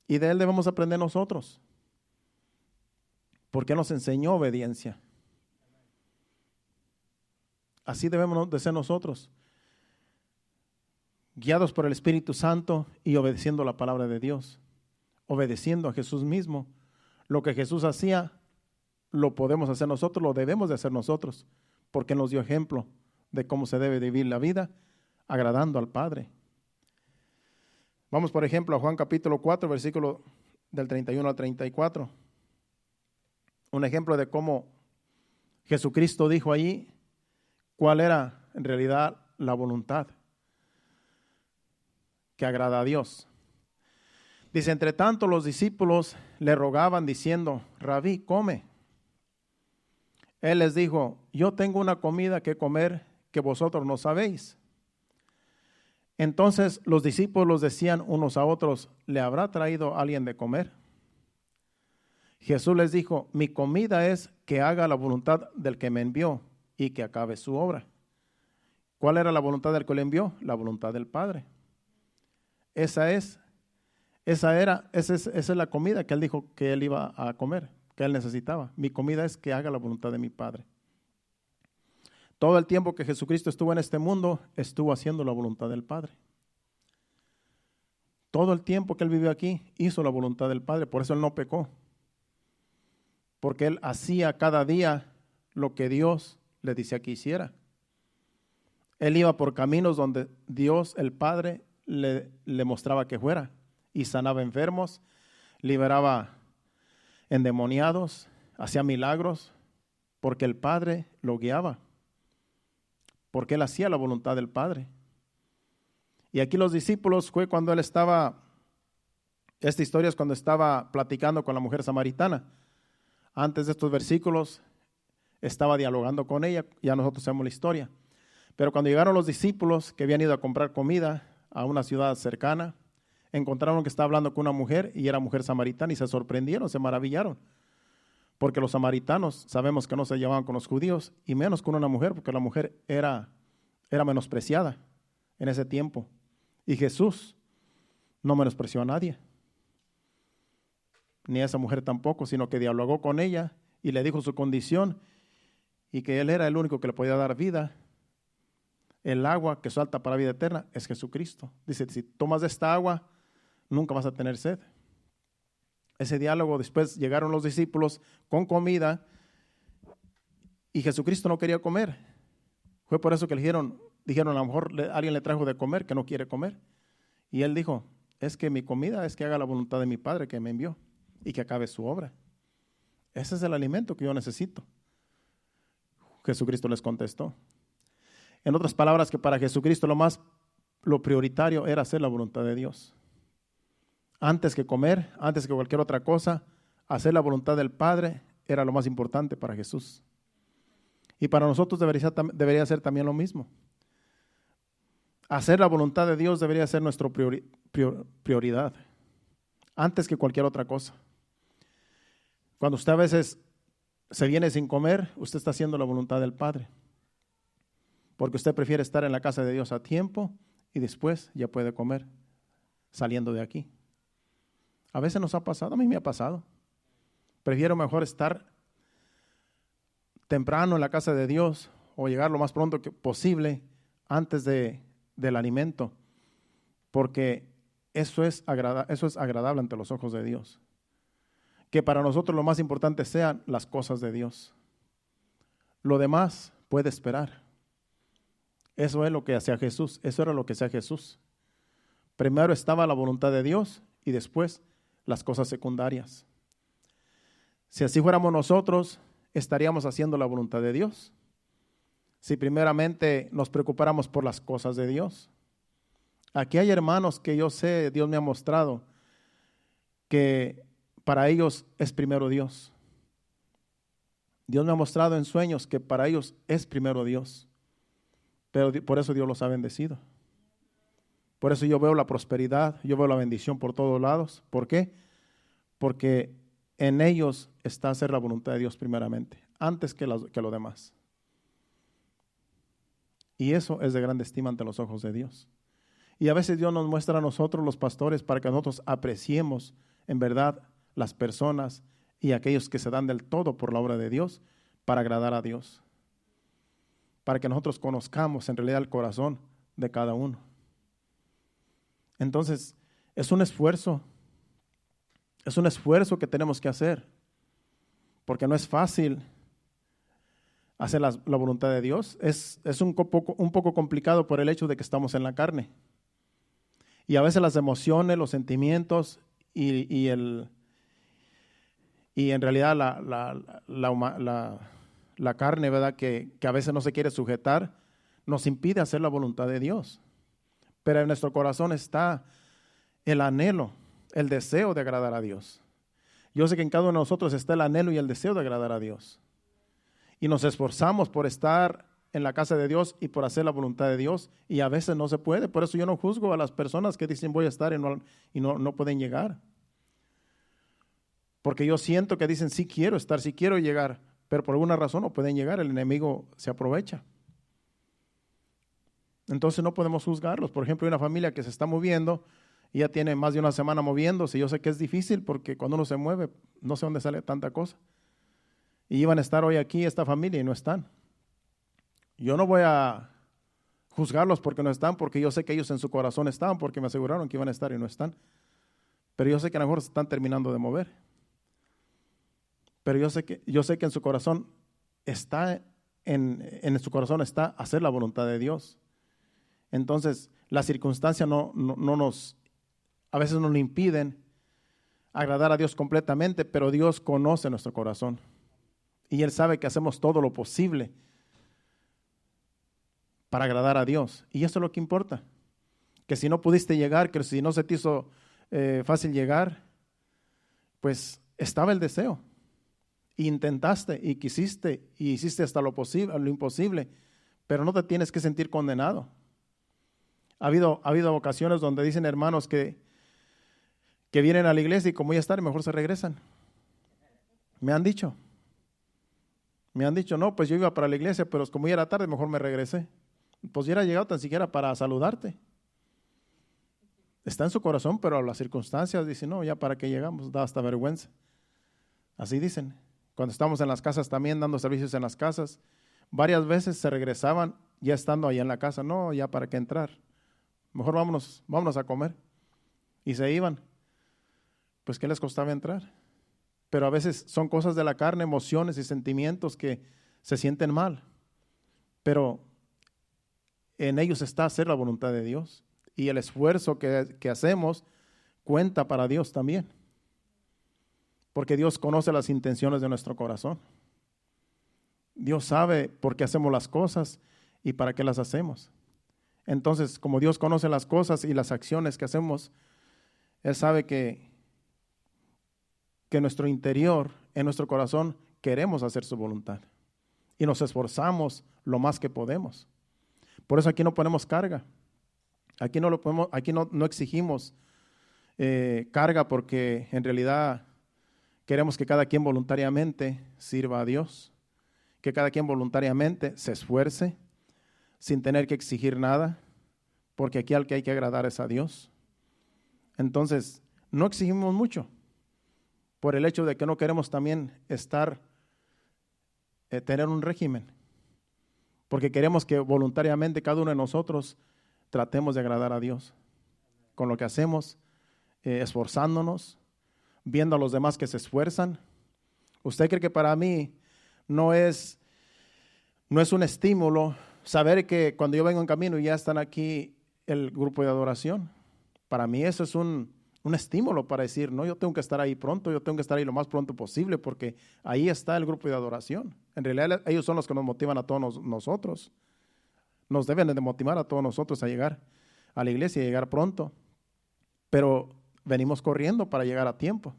Y de Él debemos aprender nosotros, porque nos enseñó obediencia. Así debemos de ser nosotros, guiados por el Espíritu Santo y obedeciendo la palabra de Dios, obedeciendo a Jesús mismo. Lo que Jesús hacía, lo podemos hacer nosotros, lo debemos de hacer nosotros, porque nos dio ejemplo de cómo se debe vivir la vida, agradando al Padre. Vamos, por ejemplo, a Juan capítulo 4, versículo del 31 al 34. Un ejemplo de cómo Jesucristo dijo allí cuál era en realidad la voluntad que agrada a Dios. Dice: entre tanto los discípulos le rogaban diciendo: Rabí, come. Él les dijo: yo tengo una comida que comer que vosotros no sabéis. Entonces los discípulos decían unos a otros: ¿le habrá traído alguien de comer? Jesús les dijo: mi comida es que haga la voluntad del que me envió y que acabe su obra. ¿Cuál era la voluntad del que le envió? La voluntad del Padre. Esa es la comida que él dijo que él iba a comer, que él necesitaba. Mi comida es que haga la voluntad de mi Padre. Todo el tiempo que Jesucristo estuvo en este mundo, estuvo haciendo la voluntad del Padre. Todo el tiempo que él vivió aquí, hizo la voluntad del Padre. Por eso él no pecó. Porque él hacía cada día lo que Dios le decía que hiciera. Él iba por caminos donde Dios, el Padre, le mostraba que fuera. Y sanaba enfermos, liberaba endemoniados, hacía milagros, porque el Padre lo guiaba. Porque él hacía la voluntad del Padre. Y aquí los discípulos fue cuando él estaba, esta historia es cuando estaba platicando con la mujer samaritana. Antes de estos versículos estaba dialogando con ella, ya nosotros sabemos la historia. Pero cuando llegaron los discípulos que habían ido a comprar comida a una ciudad cercana, encontraron que estaba hablando con una mujer y era mujer samaritana y se sorprendieron, se maravillaron. Porque los samaritanos sabemos que no se llevaban con los judíos y menos con una mujer, porque la mujer era menospreciada en ese tiempo. Y Jesús no menospreció a nadie, ni a esa mujer tampoco, sino que dialogó con ella y le dijo su condición y que él era el único que le podía dar vida. El agua que salta para vida eterna es Jesucristo. Dice: si tomas de esta agua, nunca vas a tener sed. Ese diálogo, después llegaron los discípulos con comida y Jesucristo no quería comer. Fue por eso que dijeron, a lo mejor alguien le trajo de comer que no quiere comer. Y él dijo: es que mi comida es que haga la voluntad de mi Padre que me envió y que acabe su obra. Ese es el alimento que yo necesito. Jesucristo les contestó. En otras palabras, que para Jesucristo lo prioritario era hacer la voluntad de Dios. Antes que comer, antes que cualquier otra cosa, hacer la voluntad del Padre era lo más importante para Jesús. Y para nosotros debería ser también lo mismo. Hacer la voluntad de Dios debería ser nuestra prioridad, antes que cualquier otra cosa. Cuando usted a veces se viene sin comer, usted está haciendo la voluntad del Padre. Porque usted prefiere estar en la casa de Dios a tiempo y después ya puede comer saliendo de aquí. A veces nos ha pasado, a mí me ha pasado. Prefiero mejor estar temprano en la casa de Dios o llegar lo más pronto que posible antes del alimento, porque eso es agradable ante los ojos de Dios. Que para nosotros lo más importante sean las cosas de Dios. Lo demás puede esperar. Eso es lo que hacía Jesús, eso era lo que hacía Jesús. Primero estaba la voluntad de Dios y después las cosas secundarias. Si así fuéramos nosotros, estaríamos haciendo la voluntad de Dios. Si primeramente nos preocupáramos por las cosas de Dios. Aquí hay hermanos que yo sé, Dios me ha mostrado, que para ellos es primero Dios. Dios me ha mostrado en sueños que para ellos es primero Dios. Pero por eso Dios los ha bendecido. Por eso yo veo la prosperidad, yo veo la bendición por todos lados. ¿Por qué? Porque en ellos está hacer la voluntad de Dios primeramente, antes que lo demás. Y eso es de grande estima ante los ojos de Dios. Y a veces Dios nos muestra a nosotros, los pastores, para que nosotros apreciemos en verdad las personas y aquellos que se dan del todo por la obra de Dios para agradar a Dios. Para que nosotros conozcamos en realidad el corazón de cada uno. Entonces, es un esfuerzo que tenemos que hacer, porque no es fácil hacer la voluntad de Dios. Es un poco complicado por el hecho de que estamos en la carne. Y a veces las emociones, los sentimientos y en realidad la carne, ¿verdad? Que a veces no se quiere sujetar, nos impide hacer la voluntad de Dios. Pero en nuestro corazón está el anhelo, el deseo de agradar a Dios. Yo sé que en cada uno de nosotros está el anhelo y el deseo de agradar a Dios. Y nos esforzamos por estar en la casa de Dios y por hacer la voluntad de Dios, y a veces no se puede. Por eso yo no juzgo a las personas que dicen voy a estar y no pueden llegar. Porque yo siento que dicen sí quiero estar, sí quiero llegar, pero por alguna razón no pueden llegar, el enemigo se aprovecha. Entonces no podemos juzgarlos. Por ejemplo, hay una familia que se está moviendo y ya tiene más de una semana moviéndose. Yo sé que es difícil porque cuando uno se mueve, no sé dónde sale tanta cosa. Y iban a estar hoy aquí esta familia y no están. Yo no voy a juzgarlos porque no están, porque yo sé que ellos en su corazón estaban, porque me aseguraron que iban a estar y no están. Pero yo sé que a lo mejor se están terminando de mover. Pero yo sé que en su corazón está, en su corazón está hacer la voluntad de Dios. Entonces, las circunstancias no nos, a veces nos impiden agradar a Dios completamente, pero Dios conoce nuestro corazón. Y Él sabe que hacemos todo lo posible para agradar a Dios. Y eso es lo que importa. Que si no pudiste llegar, que si no se te hizo fácil llegar, pues estaba el deseo. Intentaste y quisiste y hiciste hasta lo posible, lo imposible, pero no te tienes que sentir condenado. Ha habido ocasiones donde dicen hermanos que vienen a la iglesia y como ya están, mejor se regresan. Me han dicho, no, pues yo iba para la iglesia, pero como ya era tarde, mejor me regresé. Pues ya era llegado tan siquiera para saludarte. Está en su corazón, pero las circunstancias dicen, no, ya para qué llegamos, da hasta vergüenza. Así dicen. Cuando estamos en las casas también, dando servicios en las casas, varias veces se regresaban ya estando allá en la casa. No, ya para qué entrar. Mejor vámonos a comer. Y se iban. Pues ¿qué les costaba entrar? Pero a veces son cosas de la carne, emociones y sentimientos que se sienten mal. Pero en ellos está hacer la voluntad de Dios. Y el esfuerzo que hacemos cuenta para Dios también. Porque Dios conoce las intenciones de nuestro corazón. Dios sabe por qué hacemos las cosas y para qué las hacemos. Entonces, como Dios conoce las cosas y las acciones que hacemos, Él sabe que en nuestro interior, en nuestro corazón, queremos hacer su voluntad. Y nos esforzamos lo más que podemos. Por eso aquí no ponemos carga. Aquí no exigimos carga porque en realidad queremos que cada quien voluntariamente sirva a Dios, que cada quien voluntariamente se esfuerce sin tener que exigir nada, porque aquí al que hay que agradar es a Dios. Entonces, no exigimos mucho por el hecho de que no queremos también tener un régimen, porque queremos que voluntariamente cada uno de nosotros tratemos de agradar a Dios con lo que hacemos, esforzándonos, viendo a los demás que se esfuerzan. ¿Usted cree que para mí no es un estímulo saber que cuando yo vengo en camino ya están aquí el grupo de adoración? Para mí eso es un un estímulo para decir, no, yo tengo que estar ahí pronto, yo tengo que estar ahí lo más pronto posible, porque ahí está el grupo de adoración. En realidad ellos son los que nos motivan a todos nosotros. Nos deben de motivar a todos nosotros a llegar a la iglesia y llegar pronto. Pero venimos corriendo para llegar a tiempo.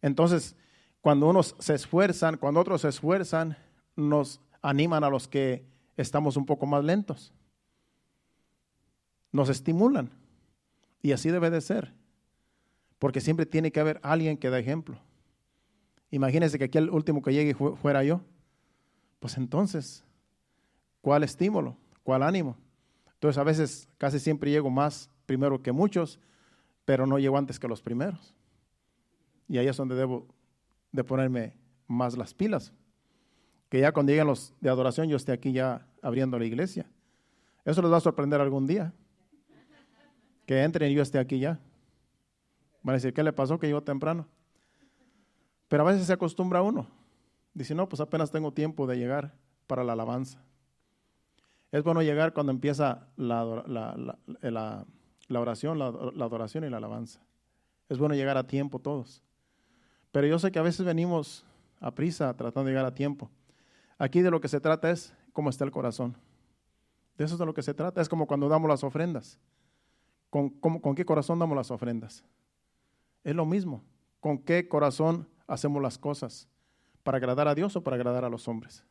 Entonces, cuando unos se esfuerzan, cuando otros se esfuerzan, nos animan a los que estamos un poco más lentos. Nos estimulan. Y así debe de ser. Porque siempre tiene que haber alguien que dé ejemplo. Imagínense que aquí el último que llegue fuera yo. Pues entonces, ¿cuál estímulo? ¿Cuál ánimo? Entonces a veces casi siempre llego más primero que muchos, pero no llego antes que los primeros. Y ahí es donde debo de ponerme más las pilas. Que ya cuando lleguen los de adoración yo esté aquí ya abriendo la iglesia. Eso les va a sorprender algún día. Que entren y yo esté aquí ya. Van a decir, ¿qué le pasó que llegó temprano? Pero a veces se acostumbra uno. Dice, no, pues apenas tengo tiempo de llegar para la alabanza. Es bueno llegar cuando empieza la oración, la adoración y la alabanza. Es bueno llegar a tiempo todos. Pero yo sé que a veces venimos a prisa tratando de llegar a tiempo. Aquí de lo que se trata es cómo está el corazón. De eso es de lo que se trata. Es como cuando damos las ofrendas. ¿Con qué corazón damos las ofrendas? Es lo mismo. ¿Con qué corazón hacemos las cosas? ¿Para agradar a Dios o para agradar a los hombres?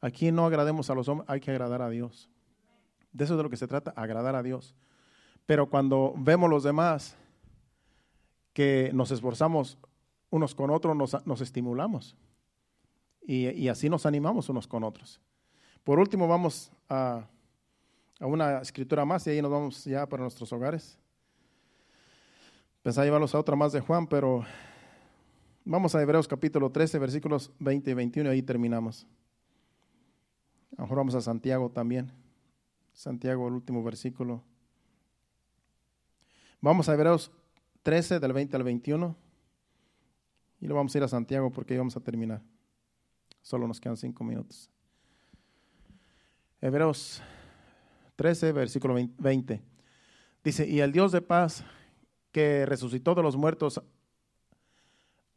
Aquí no agrademos a los hombres, hay que agradar a Dios. De eso es de lo que se trata, agradar a Dios. Pero cuando vemos los demás que nos esforzamos unos con otros, nos estimulamos. Y así nos animamos unos con otros. Por último, vamos a una escritura más y ahí nos vamos ya para nuestros hogares. Pensaba llevarlos a otra más de Juan, pero vamos a Hebreos capítulo 13, versículos 20 y 21 y ahí terminamos. A lo mejor vamos a Santiago también. Santiago, el último versículo. Vamos a Hebreos 13, del 20 al 21. Y luego vamos a ir a Santiago porque ahí vamos a terminar. Solo nos quedan 5 minutos. Hebreos 13, versículo 20. Dice, y el Dios de paz que resucitó de los muertos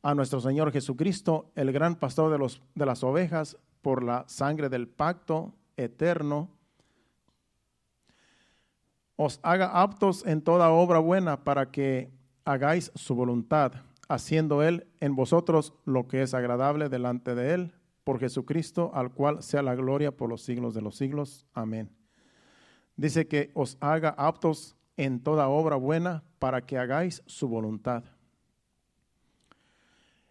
a nuestro Señor Jesucristo, el gran pastor de las ovejas, por la sangre del pacto eterno, os haga aptos en toda obra buena para que hagáis su voluntad, haciendo Él en vosotros lo que es agradable delante de Él, por Jesucristo, al cual sea la gloria por los siglos de los siglos. Amén. Dice que os haga aptos en toda obra buena para que hagáis su voluntad.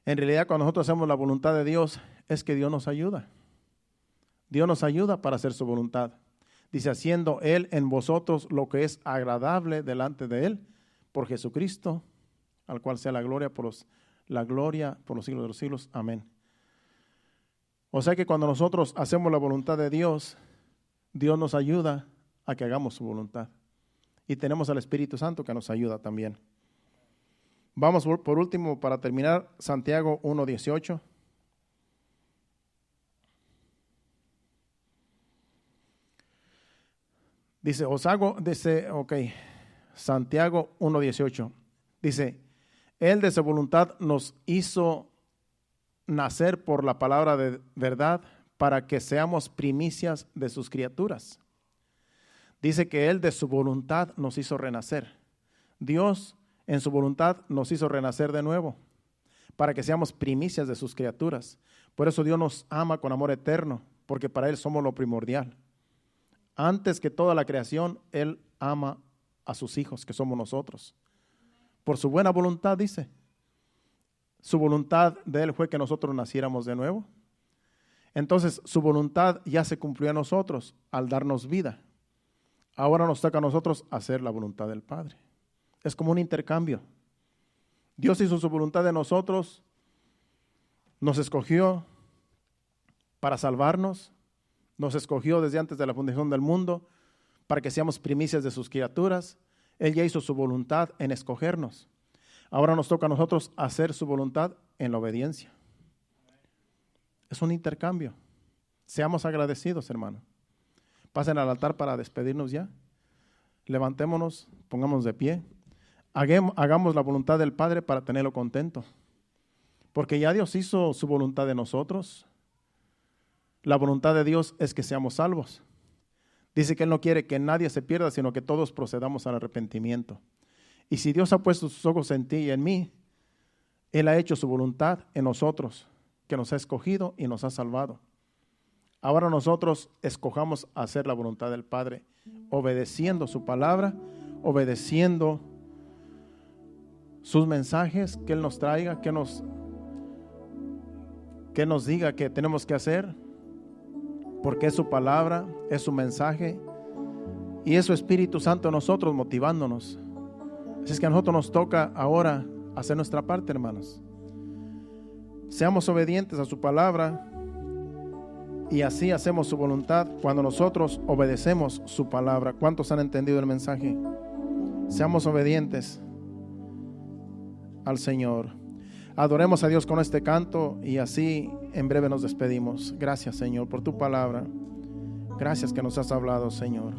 En realidad, cuando nosotros hacemos la voluntad de Dios, es que Dios nos ayuda. Dios nos ayuda para hacer su voluntad. Dice, haciendo Él en vosotros lo que es agradable delante de Él, por Jesucristo, al cual sea la gloria por los siglos de los siglos. Amén. O sea que cuando nosotros hacemos la voluntad de Dios, Dios nos ayuda a que hagamos su voluntad. Y tenemos al Espíritu Santo que nos ayuda también. Vamos por último, para terminar, Santiago 1:18. Dice, Santiago 1:18. Dice, Él de su voluntad nos hizo nacer por la palabra de verdad para que seamos primicias de sus criaturas. Dice que Él de su voluntad nos hizo renacer. Dios en su voluntad nos hizo renacer de nuevo para que seamos primicias de sus criaturas. Por eso Dios nos ama con amor eterno, porque para Él somos lo primordial. Antes que toda la creación, Él ama a sus hijos, que somos nosotros. Por su buena voluntad, dice. Su voluntad de Él fue que nosotros naciéramos de nuevo. Entonces, su voluntad ya se cumplió a nosotros al darnos vida. Ahora nos toca a nosotros hacer la voluntad del Padre. Es como un intercambio. Dios hizo su voluntad de nosotros, nos escogió para salvarnos, nos escogió desde antes de la fundación del mundo para que seamos primicias de sus criaturas. Él ya hizo su voluntad en escogernos. Ahora nos toca a nosotros hacer su voluntad en la obediencia. Es un intercambio. Seamos agradecidos, hermano. Pasen al altar para despedirnos ya. Levantémonos, pongámonos de pie. hagamos la voluntad del Padre para tenerlo contento. Porque ya Dios hizo su voluntad de nosotros. La voluntad de Dios es que seamos salvos. Dice que Él no quiere que nadie se pierda, sino que todos procedamos al arrepentimiento. Y si Dios ha puesto sus ojos en ti y en mí, Él ha hecho su voluntad en nosotros, que nos ha escogido y nos ha salvado. Ahora nosotros escojamos hacer la voluntad del Padre, obedeciendo su palabra, obedeciendo sus mensajes, que Él nos traiga, que nos diga que tenemos que hacer, porque es su palabra, es su mensaje, y es su Espíritu Santo en nosotros motivándonos. Así es que a nosotros nos toca ahora hacer nuestra parte, hermanos. Seamos obedientes a su palabra, y así hacemos su voluntad cuando nosotros obedecemos su palabra. ¿Cuántos han entendido el mensaje? Seamos obedientes al Señor. Adoremos a Dios con este canto y así en breve nos despedimos. Gracias, Señor, por tu palabra. Gracias que nos has hablado, Señor.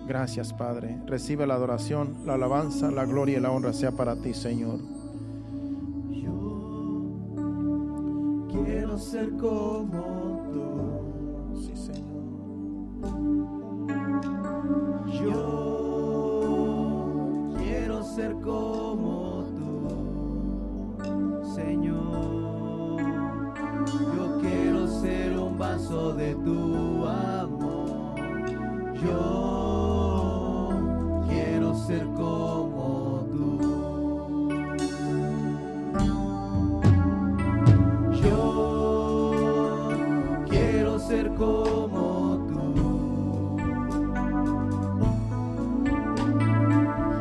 Gracias, Padre. Recibe la adoración, la alabanza, la gloria y la honra sea para ti, Señor. Yo quiero ser como tú. Sí, Señor. Yo quiero ser como tú, Señor. Yo quiero ser un vaso de tu amor. Yo quiero ser como tú. Yo quiero ser como tú.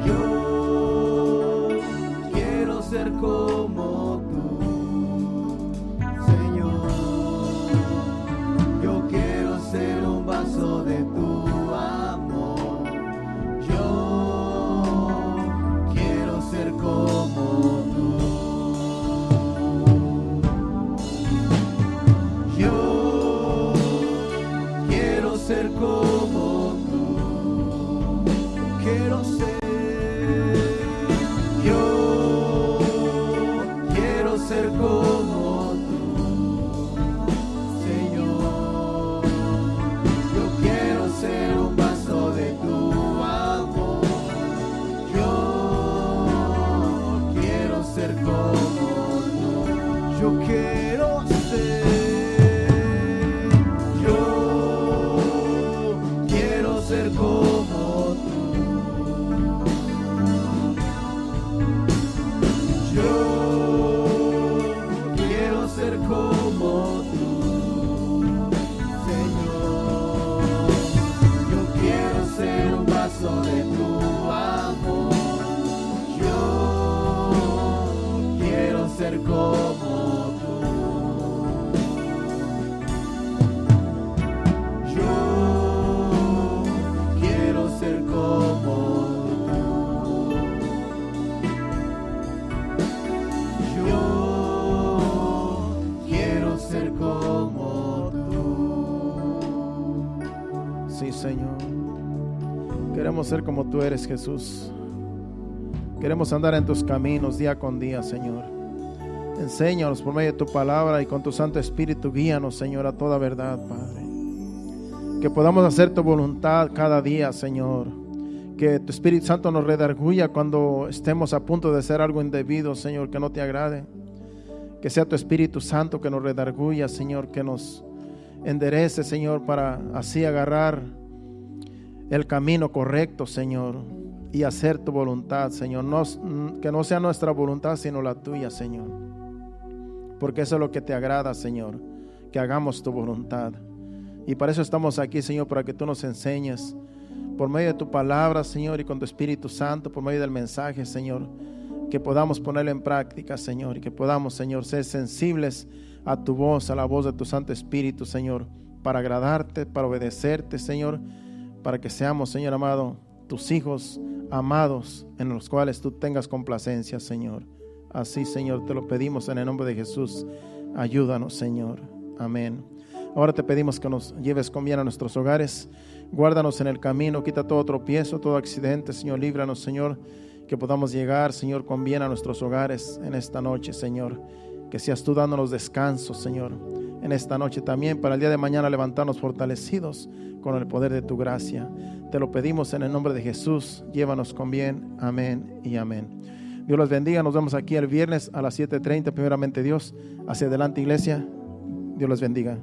Yo quiero ser como tú, Señor. Yo quiero ser un vaso de tu amor. Yo quiero ser como tú. Yo quiero ser como tú. Quiero ser. Yo quiero ser como tú, Señor. Yo quiero ser un vaso de tu amor. Yo quiero ser como tú. Yo quiero ser. Yo quiero ser como tú. Yo quiero ser como tú, Señor. Yo quiero ser un vaso de tu amor. Yo quiero ser como tú. Yo quiero ser como tú. Yo quiero ser como tú. Sí, Señor. Queremos ser como tú eres, Jesús. Queremos andar en tus caminos día con día, Señor. Enséñanos por medio de tu palabra y con tu Santo Espíritu guíanos, Señor, a toda verdad, Padre. Que podamos hacer tu voluntad cada día, Señor. Que tu Espíritu Santo nos redarguya cuando estemos a punto de hacer algo indebido, Señor, que no te agrade. Que sea tu Espíritu Santo que nos redarguya, Señor, que nos enderece, Señor, para así agarrar el camino correcto, Señor, y hacer tu voluntad, Señor. Que no sea nuestra voluntad, sino la tuya, Señor. Porque eso es lo que te agrada, Señor, que hagamos tu voluntad. Y para eso estamos aquí, Señor, para que tú nos enseñes por medio de tu palabra, Señor, y con tu Espíritu Santo, por medio del mensaje, Señor, que podamos ponerlo en práctica, Señor, y que podamos, Señor, ser sensibles a tu voz, a la voz de tu Santo Espíritu, Señor, para agradarte, para obedecerte, Señor, para que seamos, Señor amado, tus hijos amados, en los cuales tú tengas complacencia, Señor. Así, Señor, te lo pedimos en el nombre de Jesús. Ayúdanos, Señor. Amén. Ahora te pedimos que nos lleves con bien a nuestros hogares. Guárdanos en el camino, quita todo tropiezo, todo accidente, Señor. Líbranos, Señor. que podamos llegar, Señor, con bien a nuestros hogares en esta noche, Señor. Que seas tú dándonos descanso, Señor, en esta noche también, para el día de mañana levantarnos fortalecidos con el poder de tu gracia. Te lo pedimos en el nombre de Jesús. Llévanos con bien. Amén y amén. Dios los bendiga. Nos vemos aquí el viernes a las 7:30. Primeramente Dios. Hacia adelante, iglesia. Dios los bendiga.